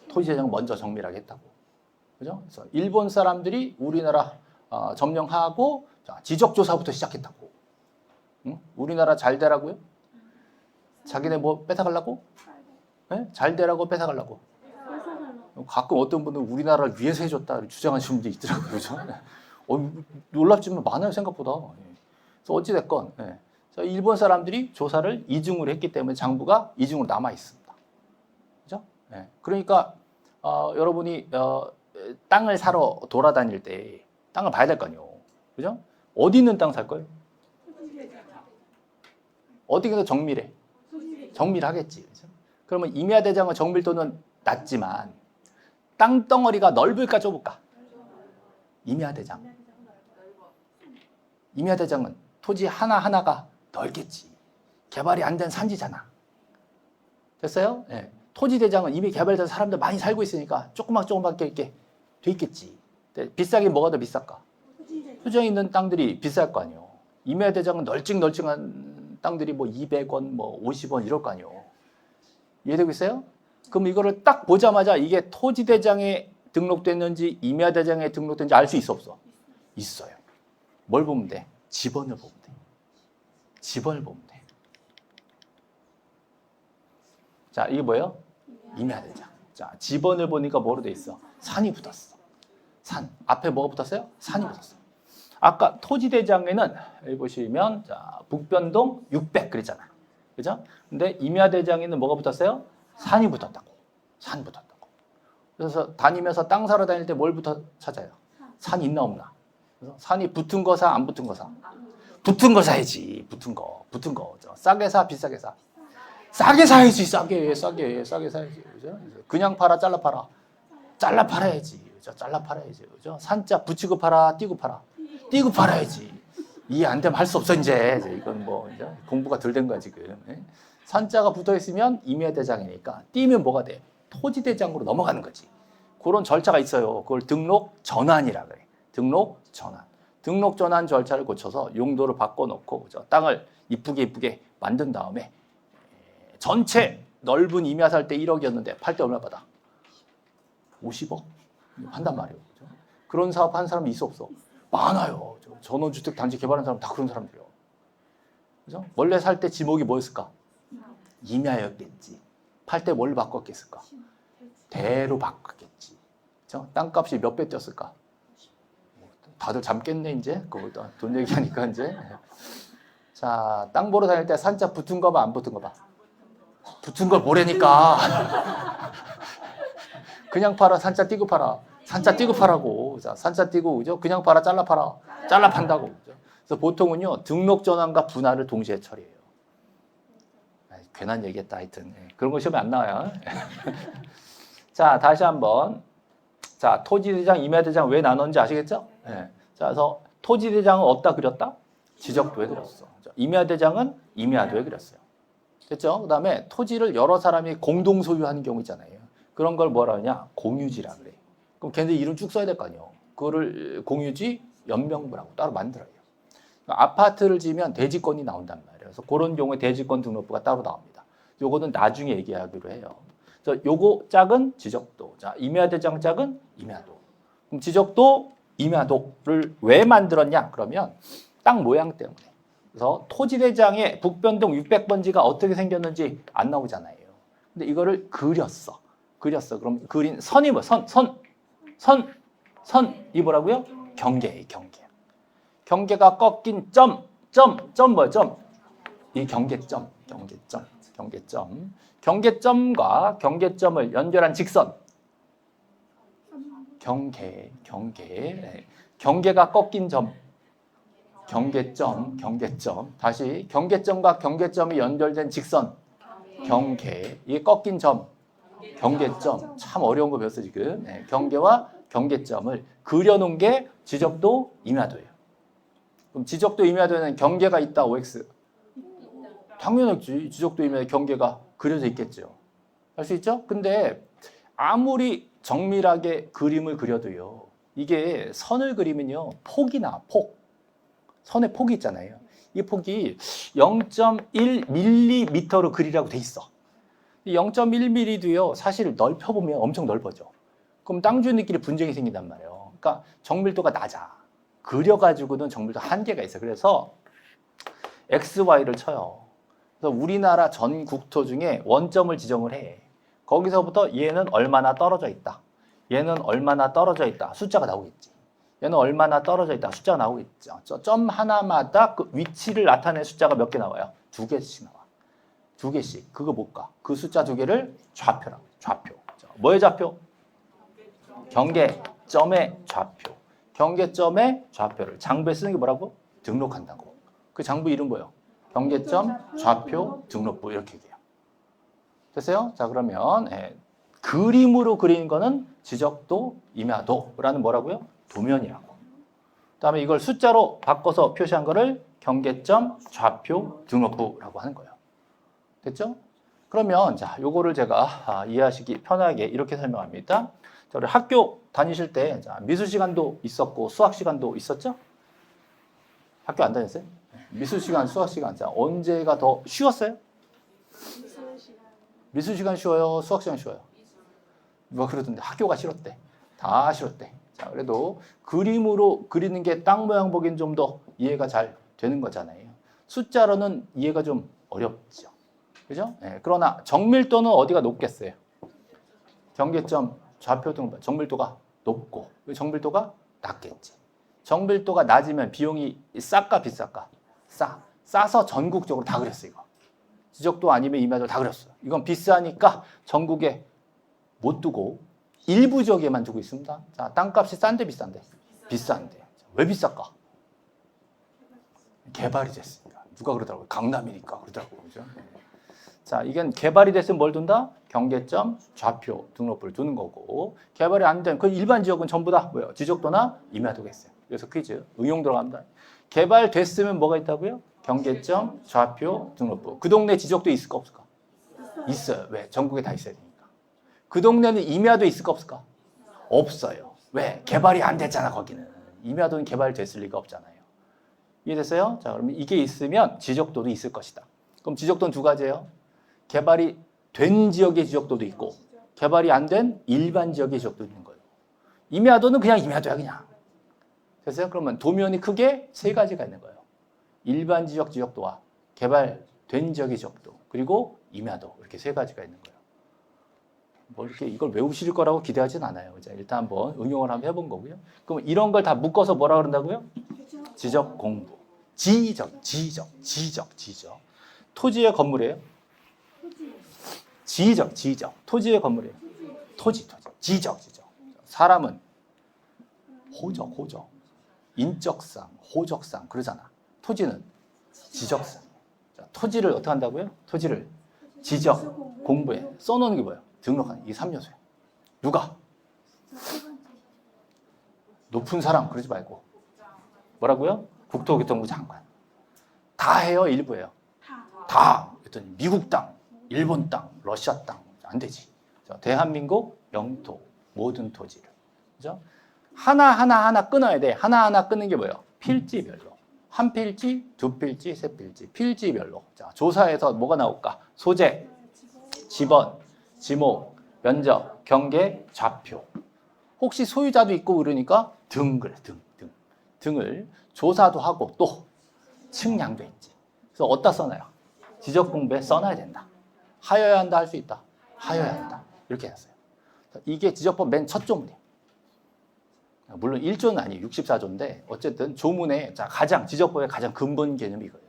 토지대장을 먼저 정밀하게 했다고. 그죠? 그래서 일본 사람들이 우리나라 점령하고 지적조사부터 시작했다고. 응? 우리나라 잘 되라고요? 자기네 뭐 뺏어가려고? 네? 잘 되라고 뺏어가려고. 가끔 어떤 분은 우리나라를 위해서 해줬다 주장하시는 분도 있더라고요. 그죠? 놀랍지만 많아요, 생각보다. 그래서 어찌됐건, 일본 사람들이 조사를 이중으로 했기 때문에 장부가 이중으로 남아있습니다. 그죠? 그러니까, 여러분이, 땅을 사러 돌아다닐 때 땅을 봐야 될 거 아니에요. 그죠? 어디 있는 땅 살 거예요? 어디가 정밀해? 정밀하겠지. 그죠? 그러면 임야대장은 정밀도는 낮지만 땅덩어리가 넓을까 좁을까? 임야대장. 임야대장은 토지 하나하나가 넓겠지. 개발이 안 된 산지잖아. 됐어요? 네. 토지대장은 이미 개발돼서 사람들 많이 살고 있으니까 조그맣게 이렇게 돼 있겠지. 비싸긴 뭐가 더 비쌀까? 표정에 있는 땅들이 비쌀 거 아니에요. 임야대장은 널찍널찍한 땅들이 뭐 200원, 뭐 50원 이럴 거 아니에요. 이해되고 있어요? 그럼 이거를 딱 보자마자 이게 토지대장에 등록됐는지 임야대장에 등록됐는지 알 수 있어 없어? 있어요. 뭘 보면 돼? 지번을 보면 돼. 지번을 보면 돼. 자, 이게 뭐예요? 임야대장. 자, 지번을 보니까 뭐로 돼 있어? 산이 붙었어. 산. 앞에 뭐가 붙었어요? 산이 붙었어. 아까 토지대장에는 여기 보시면 자, 북변동 600 그랬잖아. 그죠? 근데 임야대장에는 뭐가 붙었어요? 산이 붙었다고. 산 붙었다고. 그래서 다니면서 땅 사러 다닐 때 뭘부터 찾아요? 산 있나 없나? 그래서 산이 붙은 거 사, 안 붙은 거 사? 붙은 거 사야지. 붙은 거. 싸게 사, 비싸게 사? 싸게 사야지. 싸게 사야지. 그죠? 그냥 팔아, 잘라 팔아? 잘라 팔아야지. 그죠? 잘라 팔아야지. 그죠? 산자 붙이고 팔아, 띄고 팔아? 띄고 팔아야지. 이해 안 되면 할 수 없어, 이제 이건 뭐, 이제 공부가 덜 된 거야, 지금. 산자가 붙어 있으면 임야대장이니까, 띄면 뭐가 돼? 토지대장으로 넘어가는 거지. 그런 절차가 있어요. 그걸 등록 전환이라 그래. 등록 전환. 등록 전환 절차를 거쳐서 용도를 바꿔놓고, 그죠? 땅을 이쁘게 만든 다음에, 전체 넓은 임야 살 때 1억이었는데, 팔 때 얼마 받아? 50억? 한단 말이에요. 그죠? 그런 사업 한 사람이 있어, 없어? 많아요. 전원주택 단지 개발한 사람 다 그런 사람들이요. 그죠? 원래 살 때 지목이 뭐였을까? 임야였겠지. 팔 때 뭘 바꿨겠을까? 대로 바꿨겠지. 그죠? 땅값이 몇 배 뛰었을까? 다들 잠 깼네, 이제. 그거보다 돈 얘기하니까, 이제. 자, 땅 보러 다닐 때 산자 붙은 거 봐, 안 붙은 거 봐? 붙은 걸 보라니까. 그냥 팔아, 산자 띄고 팔아. 산자 띄고 파라고. 자, 산자 띄고, 그죠? 그냥 팔아, 잘라 팔아. 잘라 판다고. 그죠? 그래서 보통은요, 등록 전환과 분할을 동시에 처리해요. 괜한 얘기했다, 하여튼. 그런 거 시험에 안 나와요. 자, 다시 한번. 자, 토지대장, 임야대장 왜 나눴는지 아시겠죠? 자, 그래서 토지대장은 어디다 그렸다? 지적도에 그렸어. 임야대장은 임야도에 그렸어요. 됐죠? 그 다음에 토지를 여러 사람이 공동 소유하는 경우 있잖아요. 그런 걸 뭐라 하냐? 공유지라 그래. 그럼 걔네들 이름 쭉 써야 될 거 아니에요. 그거를 공유지 연명부라고 따로 만들어요. 그러니까 아파트를 지으면 대지권이 나온단 말이에요. 그래서 그런 경우에 대지권 등록부가 따로 나옵니다. 요거는 나중에 얘기하기로 해요. 그래서 요거 짝은 지적도. 자, 임야대장 짝은 임야도. 그럼 지적도, 임야도를 왜 만들었냐? 그러면 땅 모양 때문에. 그래서 토지대장의 북변동 600번지가 어떻게 생겼는지 안 나오잖아요. 근데 이거를 그렸어. 그럼 그린 선이 뭐? 선이 뭐라고요? 경계예요, 경계. 경계가 꺾인 점 뭐야, 점? 이 경계점. 경계점과 경계점을 연결한 직선. 경계. 경계가 꺾인 점. 경계점. 다시 경계점과 경계점이 연결된 직선. 경계. 이게 꺾인 점. 경계점. 참 어려운 거 배웠어, 지금. 경계와 경계점을 그려놓은 게 지적도, 임야도예요. 그럼 지적도, 임야도에는 경계가 있다, OX? 당연하지. 지적도, 임야도에 경계가 그려져 있겠죠. 알 수 있죠? 근데 아무리 정밀하게 그림을 그려도요, 이게 선을 그리면요, 폭이나 선의 폭이 있잖아요. 이 폭이 0.1mm로 그리라고 돼 있어. 0.1mm도요, 사실 넓혀보면 엄청 넓어져. 그럼 땅 주인들끼리 분쟁이 생긴단 말이에요. 그러니까 정밀도가 낮아. 그려가지고는 정밀도 한계가 있어. 그래서 XY를 쳐요. 그래서 우리나라 전 국토 중에 원점을 지정을 해. 거기서부터 얘는 얼마나 떨어져 있다. 얘는 얼마나 떨어져 있다. 숫자가 나오겠지. 얘는 얼마나 떨어져 있다. 숫자가 나오겠죠. 점 하나마다 그 위치를 나타낸 숫자가 몇 개 나와요? 2개씩 나와. 2개씩. 그거 뭘까? 그 숫자 2개를 좌표라고. 좌표. 뭐의 좌표? 경계점의 좌표. 경계점의 좌표를 장부에 쓰는 게 뭐라고? 등록한다고. 그 장부 이름 뭐예요? 경계점 좌표 등록부 이렇게 얘기해요. 됐어요? 자 그러면 그림으로 그리는 거는 지적도, 임야도라는 뭐라고요? 도면이라고. 그다음에 이걸 숫자로 바꿔서 표시한 거를 경계점 좌표 등록부라고 하는 거예요. 됐죠? 그러면 자 요거를 제가 이해하시기 편하게 이렇게 설명합니다. 자, 우리 학교 다니실 때 미술 시간도 있었고 수학 시간도 있었죠? 학교 안 다녔어요? 미술 시간, 수학 시간. 자, 언제가 더 쉬웠어요? 미술 시간 쉬워요? 수학 시간 쉬워요? 누가 그러던데 학교가 싫었대. 다 싫었대. 자, 그래도 그림으로 그리는 게 땅 모양 보기엔 좀 더 이해가 잘 되는 거잖아요. 숫자로는 이해가 좀 어렵죠. 그죠? 네, 그러나 정밀도는 어디가 높겠어요? 경계점 좌표 등 정밀도가 높고 정밀도가 낮겠지. 정밀도가 낮으면 비용이 쌀까 비쌀까? 싸서 전국적으로 다 그렸어 이거. 지적도 아니면 임야도 다 그렸어. 이건 비싸니까 전국에 못 두고 일부 지역에만 두고 있습니다. 자, 땅값이 싼데 비싼데? 비싼데. 왜 비쌀까? 개발이 됐으니까. 누가 그러더라고요. 강남이니까 그러더라고요. 그죠? 자, 이건 개발이 됐으면 뭘 둔다? 경계점, 좌표, 등록부를 두는 거고 개발이 안 된 그 일반 지역은 전부 다 뭐예요? 지적도나 임야도겠어요. 그래서 퀴즈 응용 들어갑니다. 개발됐으면 뭐가 있다고요? 경계점, 좌표, 등록부. 그 동네 지적도 있을까 없을까? 있어요. 왜? 전국에 다 있어야 되니까. 그 동네는 임야도 있을까 없을까? 없어요. 왜? 개발이 안 됐잖아 거기는. 임야도는 개발됐을 리가 없잖아요. 이해됐어요? 자, 그러면 이게 있으면 지적도도 있을 것이다. 그럼 지적도는 두 가지예요. 개발이 된 지역의 지적도도 있고 개발이 안 된 일반 지역의 지적도 있는 거예요. 임야도는 그냥 임야도야 그냥. 됐어요? 그러면 도면이 크게 세 가지가 있는 거예요. 일반 지역 지적도와 개발된 지역의 지적도 그리고 임야도 이렇게 세 가지가 있는 거예요. 뭐 이렇게 이걸 외우실 거라고 기대하진 않아요. 자, 일단 한번 응용을 한번 해본 거고요. 그럼 이런 걸 다 묶어서 뭐라 그런다고요? 지적 공부. 지적. 토지의 건물이에요? 지적. 토지의 건물이에요. 토지. 지적. 사람은 호적. 인적상, 호적상 그러잖아. 토지는 지적상. 자, 토지를 어떻게 한다고요? 토지를 지적 공부에 써놓는 게 뭐예요? 등록하는 이 3요소예요. 누가? 높은 사람 그러지 말고 뭐라고요? 국토교통부 장관. 다 해요? 일부예요? 다. 그랬더니 미국 땅, 일본 땅, 러시아 땅 안 되지. 대한민국 영토 모든 토지를. 그죠? 하나 끊어야 돼. 하나 끊는 게 뭐예요? 필지별로. 한 필지, 두 필지, 세 필지. 필지별로. 자, 조사에서 뭐가 나올까? 소재, 지번, 지목, 면적, 경계, 좌표. 혹시 소유자도 있고 그러니까 등 그래. 등을 조사도 하고 또 측량도 있지. 그래서 어디다 써놔요? 지적 공부에 써놔야 된다. 하여야 한다 할 수 있다. 하여야 한다. 이렇게 했어요. 이게 지적법 맨 첫 조문이에요. 물론 1조는 아니에요. 64조인데 어쨌든 조문에 가장 지적법의 가장 근본 개념이 이거예요.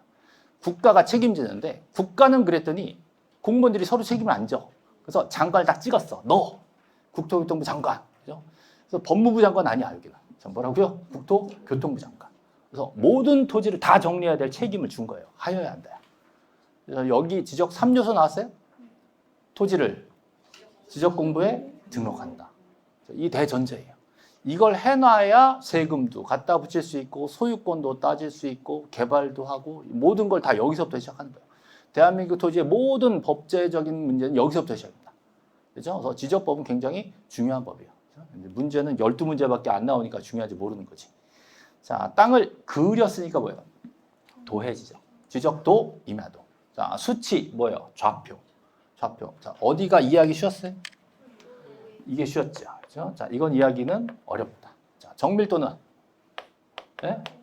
국가가 책임지는데 국가는 그랬더니 공무원들이 서로 책임을 안 져. 그래서 장관을 딱 찍었어. 너 국토교통부 장관. 그죠? 그래서 법무부 장관 아니야 여기는. 뭐라고요? 국토교통부 장관. 그래서 모든 토지를 다 정리해야 될 책임을 준 거예요. 하여야 한다. 그래서 여기 지적 3요소 나왔어요? 토지를 지적 공부에 등록한다. 이 대전제예요. 이걸 해놔야 세금도 갖다 붙일 수 있고 소유권도 따질 수 있고 개발도 하고 모든 걸 다 여기서부터 시작하는 거예요. 대한민국 토지의 모든 법제적인 문제는 여기서부터 시작합니다. 그렇죠? 그래서 지적법은 굉장히 중요한 법이에요. 문제는 12문제밖에 안 나오니까 중요한지 모르는 거지. 자, 땅을 그렸으니까 뭐예요? 도해지적. 지적도, 임야도. 자, 수치 뭐예요? 좌표. 자, 어디가 이해하기 쉬웠어요? 이게 쉬웠죠. 그렇죠? 자, 이건 이해하기는 어렵다. 자, 정밀도는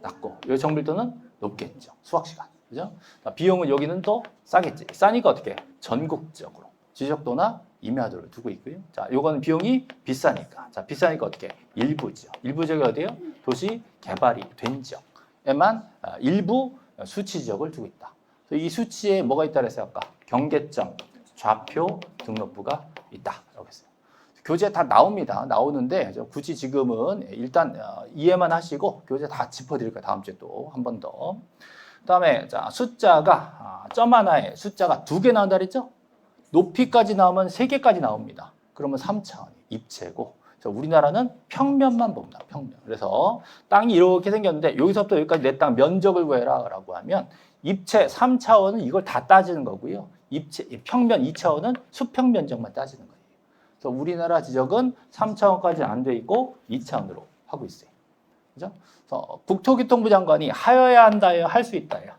낮고, 이 정밀도는 높겠죠. 수학 시간. 그죠? 자, 비용은 여기는 더 싸겠지. 싸니까 어떻게 해? 전국적으로. 지적도나 임야도를 두고 있고요. 자, 요거는 비용이 비싸니까. 자, 비싸니까 어떻게? 일부 지역. 일부 지역이 어디예요? 도시 개발이 된 지역에만 일부 수치 지역을 두고 있다. 이 수치에 뭐가 있다 그랬어요? 아까 경계점, 좌표, 등록부가 있다. 라고 했어요. 교재 다 나옵니다. 나오는데 굳이 지금은 일단 이해만 하시고 교재 다 짚어드릴 거예요. 다음 주에 또 한 번 더. 그다음에 자, 숫자가 점 하나에 숫자가 2개 나온다 그랬죠? 높이까지 나오면 3개까지 나옵니다. 그러면 3차원이 입체고 우리나라는 평면만 봅니다. 평면. 그래서 땅이 이렇게 생겼는데 여기서부터 여기까지 내 땅 면적을 구해라 라고 하면 입체 3차원은 이걸 다 따지는 거고요. 입체 평면 2차원은 수평 면적만 따지는 거예요. 그래서 우리나라 지적은 3차원까지 안 돼 있고 2차원으로 하고 있어요. 그죠? 그래서 국토교통부 장관이 하여야 한다요, 할 수 있다요.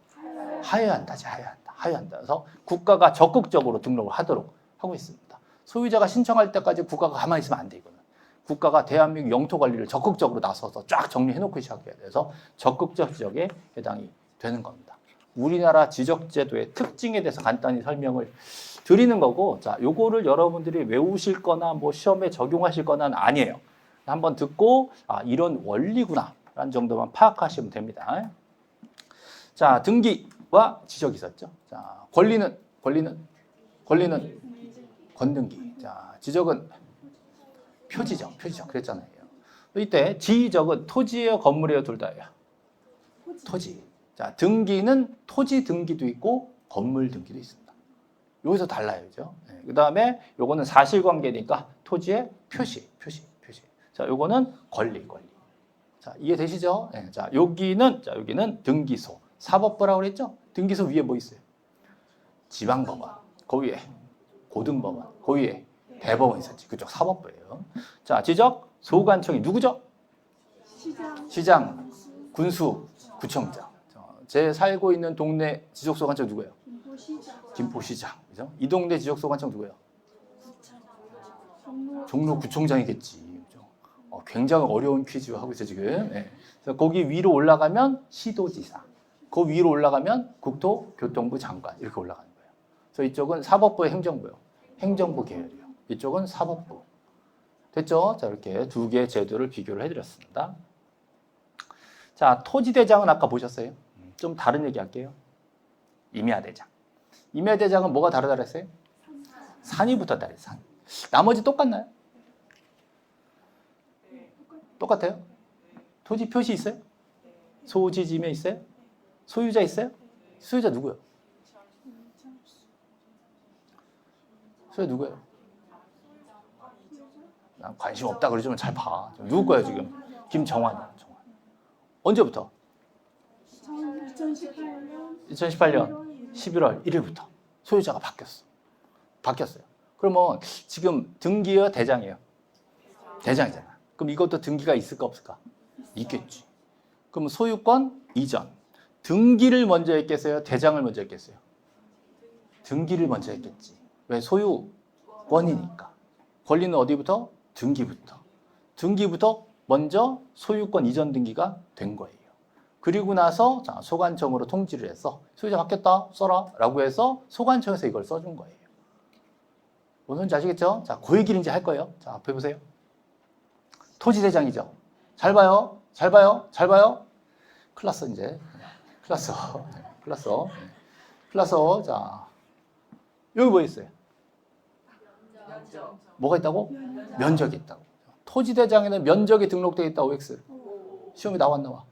하여야 한다지, 하여야 한다. 하여야 한다. 그래서 국가가 적극적으로 등록을 하도록 하고 있습니다. 소유자가 신청할 때까지 국가가 가만히 있으면 안 돼, 이거는. 국가가 대한민국 영토 관리를 적극적으로 나서서 쫙 정리해놓고 시작해야 돼서 적극적 지적에 해당이 되는 겁니다. 우리나라 지적제도의 특징에 대해서 간단히 설명을 드리는 거고, 자, 요거를 여러분들이 외우실 거나 뭐 시험에 적용하실 거는 아니에요. 한번 듣고, 이런 원리구나. 라는 정도만 파악하시면 됩니다. 자, 등기와 지적이 있었죠. 자, 권리는 권등기. 자, 지적은 표지적 그랬잖아요. 이때 지적은 토지예요, 건물이에요, 둘 다예요. 토지. 자, 등기는 토지 등기도 있고 건물 등기도 있습니다. 여기서 달라요, 그죠? 네. 그 다음에 요거는 사실관계니까 토지의 표시. 자, 요거는 권리. 자, 이해되시죠? 네. 자, 여기는 등기소. 사법부라고 그랬죠? 등기소 위에 뭐 있어요? 지방법원. 그 위에 고등법원. 그 위에 대법원 있었지. 그쪽 사법부예요. 자, 지적 소관청이 누구죠? 시장, 군수, 구청장. 제 살고 있는 동네 지적소관청 누구예요? 김포시장. 그죠? 이 동네 지적소관청 누구예요? 종로구청장이겠지. 그죠? 굉장히 어려운 퀴즈 하고 있어요, 지금. 네. 그래서 거기 위로 올라가면 시도지사. 그 위로 올라가면 국토교통부 장관. 이렇게 올라가는 거예요. 그래서 이쪽은 사법부의 행정부요. 행정부 계열이요. 이쪽은 사법부. 됐죠? 자, 이렇게 두 개의 제도를 비교를 해드렸습니다. 자, 토지대장은 아까 보셨어요? 좀 다른 얘기 할게요. 임야대장. 임야대장은 뭐가 다르다 그랬어요? 산이 붙었다 그랬어요. 산. 나머지 똑같나요? 똑같아요? 토지 표시 있어요? 소지지명 있어요? 소유자 있어요? 소유자 누구예요? 소유자 누구예요? 난 관심 없다 그러지만 잘 봐. 누구 거예요 지금? 김정환. 언제부터? 2018년 11월 1일부터 소유자가 바뀌었어요. 그러면 지금 등기예요, 대장이에요? 대장이잖아. 그럼 이것도 등기가 있을까 없을까? 있겠지. 그럼 소유권 이전. 등기를 먼저 했겠어요? 대장을 먼저 했겠어요? 등기를 먼저 했겠지. 왜? 소유권이니까. 권리는 어디부터? 등기부터 먼저 소유권 이전 등기가 된 거예요. 그리고 나서 자, 소관청으로 통지를 해서 소유자 바뀌었다 써라 라고 해서 소관청에서 이걸 써준 거예요. 뭔지 아시겠죠? 자, 그 얘기를 이제 할 거예요. 자, 앞에 보세요. 토지대장이죠. 잘 봐요. 큰일 났어 이제. 큰일 났어. 자, 여기 뭐 있어요? 뭐가 있다고? 면적이 있다고. 토지대장에는 면적이 등록되어 있다고 X. 시험에 나와.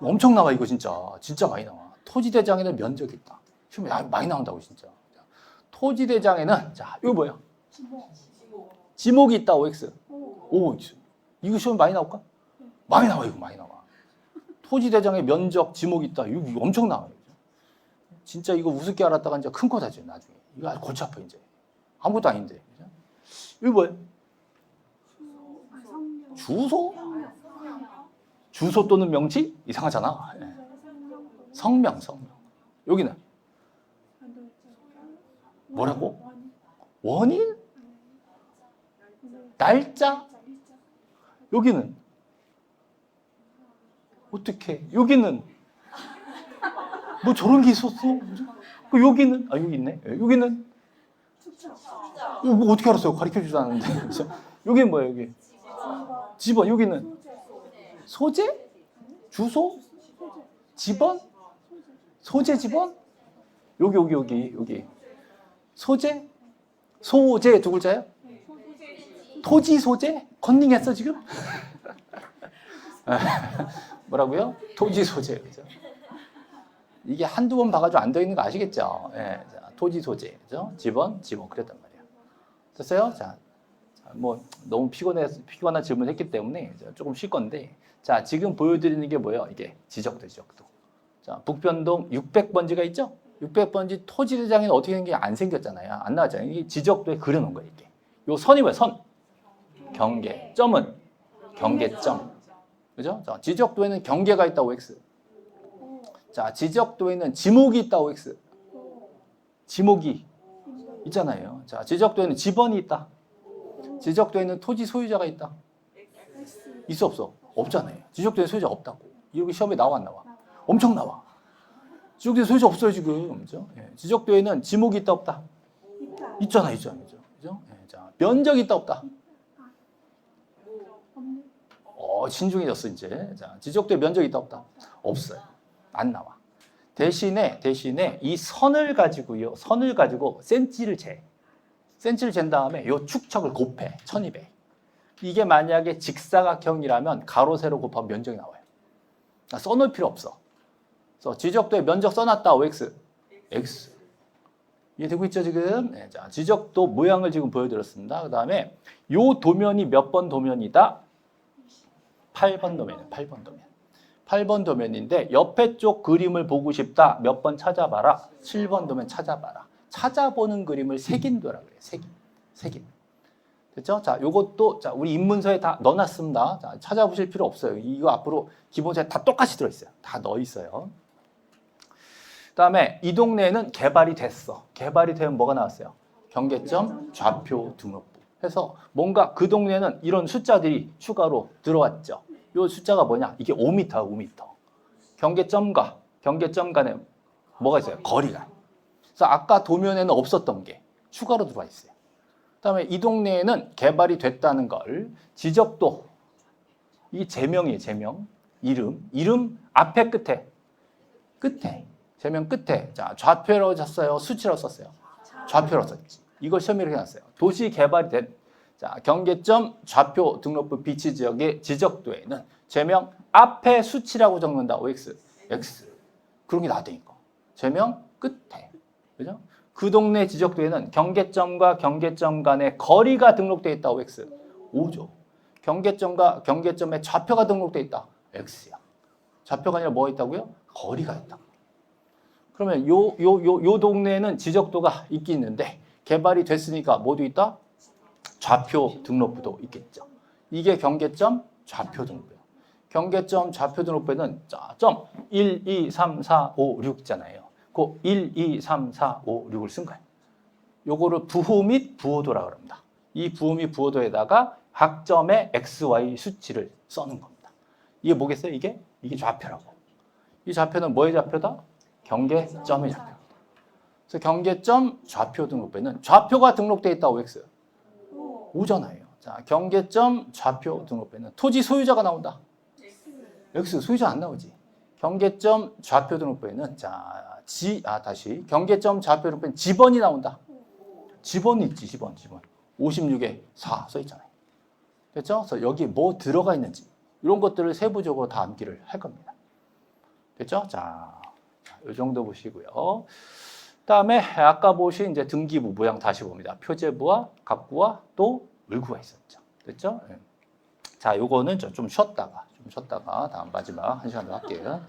엄청 나와 이거 진짜 많이 나와. 토지대장에는 면적이 있다. 시험에 많이 나온다고 진짜. 토지대장에는 자 이거 뭐예요? 지목이 있다고 X. 오, 이거 시험에 많이 나올까? 많이 나와. 토지대장에 면적 지목이 있다. 이거 엄청 나와요. 진짜 이거 우습게 알았다가 이제 큰 거 다죠 나중에. 이거 아주 골치 아파 이제. 아무것도 아닌데. 이거 뭐예요? 주소? 주소 또는 명치? 이상하잖아. 성명. 여기는 뭐라고? 원인? 날짜? 여기는 어떻게? 여기는 뭐 저런 게 있었어? 여기는 여기 있네. 여기는 이거 뭐 어떻게 알았어요? 가르쳐주지도 않았는데. 그래서 여기는 뭐예요? 여기 집원. 여기는 소재? 주소? 집원? 소재 집원? 여기. 소재? 소재 두 글자예요? 토지 소재? 컨닝했어 지금? 뭐라고요? 토지 소재. 그죠? 이게 한두 번 봐가지고 안 되어 있는 거 아시겠죠? 예, 자, 토지 소재. 그죠? 집원, 그랬단 말이에요. 됐어요? 자, 뭐 너무 피곤한 질문을 했기 때문에 조금 쉴 건데, 자, 지금 보여드리는 게 뭐예요? 이게 지적도. 자, 북변동 600번지가 있죠? 600번지 토지대장에는 어떻게 된 게 안 생겼잖아요. 안 나왔잖아요. 이게 지적도에 그려놓은 거예요, 이게. 요 선이 뭐예요? 선. 경계. 점은 경계점. 그죠? 자, 지적도에는 경계가 있다고 X. 자, 지적도에는 지목이 있다고 X. 지목이 있잖아요. 자, 지적도에는 집원이 있다. 지적도에는 토지 소유자가 있다. 있어 없어? 없잖아요. 지적도에 소유자 없다고. 여기 시험에 나와 안 나와? 엄청 나와. 지적도에 소유자 없어요 지금. 그죠? 예. 지적도에는 지목이 있다 없다? 있잖아. 그죠? 예. 자, 면적이 있다 없다? 신중해졌어 이제. 자, 지적도에 면적이 있다 없다? 없어요. 안 나와. 대신에 이 선을 가지고 센치를 잰 다음에 요 축척을 곱해. 1200. 이게 만약에 직사각형이라면 가로 세로 곱하면 면적이 나와요. 써놓을 필요 없어. 그래서 지적도에 면적 써놨다. OX. X. 이해되고 있죠 지금? 네, 자, 지적도 모양을 지금 보여드렸습니다. 그 다음에 요 도면이 몇 번 도면이다? 8번 도면이에요. 8번 도면인데 옆에 쪽 그림을 보고 싶다. 몇 번 찾아봐라. 7번 도면 찾아봐라. 찾아보는 그림을 색인도라 그래요. 색인. 됐죠? 자, 요것도 자, 우리 입문서에 다 넣어놨습니다. 자, 찾아보실 필요 없어요. 이거 앞으로 기본서에 다 똑같이 들어있어요. 다 넣어 있어요. 그다음에 이 동네에는 개발이 됐어. 개발이 되면 뭐가 나왔어요? 경계점, 좌표, 등록부. 해서 뭔가 그 동네에는 이런 숫자들이 추가로 들어왔죠. 이 숫자가 뭐냐? 이게 5m. 경계점과 경계점 간에 뭐가 있어요? 거리가. 그래서 아까 도면에는 없었던 게 추가로 들어와 있어요. 그다음에 이 동네에는 개발이 됐다는 걸 지적도. 이 제명이에요. 제명. 이름 앞에 끝에. 제명 끝에. 자, 좌표로 썼어요? 수치로 썼어요? 좌표로 썼지. 이걸 시험에 이렇게 해놨어요. 도시 개발이 된 자, 경계점 좌표 등록부 비치 지역의 지적도에는 제명 앞에 수치라고 적는다. OX. X. 그런 게 나왔다니까. 제명 끝에. 그죠? 그 동네 지적도에는 경계점과 경계점 간의 거리가 등록되어 있다. OX. 5죠. 경계점과 경계점의 좌표가 등록되어 있다. X야. 좌표가 아니라 뭐가 있다고요? 거리가 있다. 그러면 요 동네에는 지적도가 있긴 있는데 개발이 됐으니까 뭐도 있다? 좌표 등록부도 있겠죠. 이게 경계점 좌표 등록부예요. 경계점 좌표 등록부에는 점 1, 2, 3, 4, 5, 6 있잖아요. 그 1, 2, 3, 4, 5, 6을 쓴 거예요. 요거를 부호 및 부호도라고 합니다. 이 부호 및 부호도에다가 각 점의 x, y 수치를 써는 겁니다. 이게 뭐겠어요? 이게 좌표라고. 이 좌표는 뭐의 좌표다? 경계점의 좌표. 그래서 경계점 좌표 등록부에는 좌표가 등록되어 있다. OX. 5잖아요. 자, 경계점 좌표 등록부에는 토지 소유자가 나온다. X. 소유자 안 나오지. 경계점 좌표 등록부에는 다시 경계점 좌표 등록부에는 집원이 나온다. 집원이 있지. 집원. 56에 4 써 있잖아요. 됐죠? 그래서 여기 뭐 들어가 있는지 이런 것들을 세부적으로 다 암기를 할 겁니다. 됐죠? 자, 이 정도 보시고요. 그다음에 아까 보신 이제 등기부 모양 다시 봅니다. 표제부와 갑구와 또 을구가 있었죠. 됐죠? 자, 요거는 좀 쉬었다가 다음 마지막 1시간 더 할게요.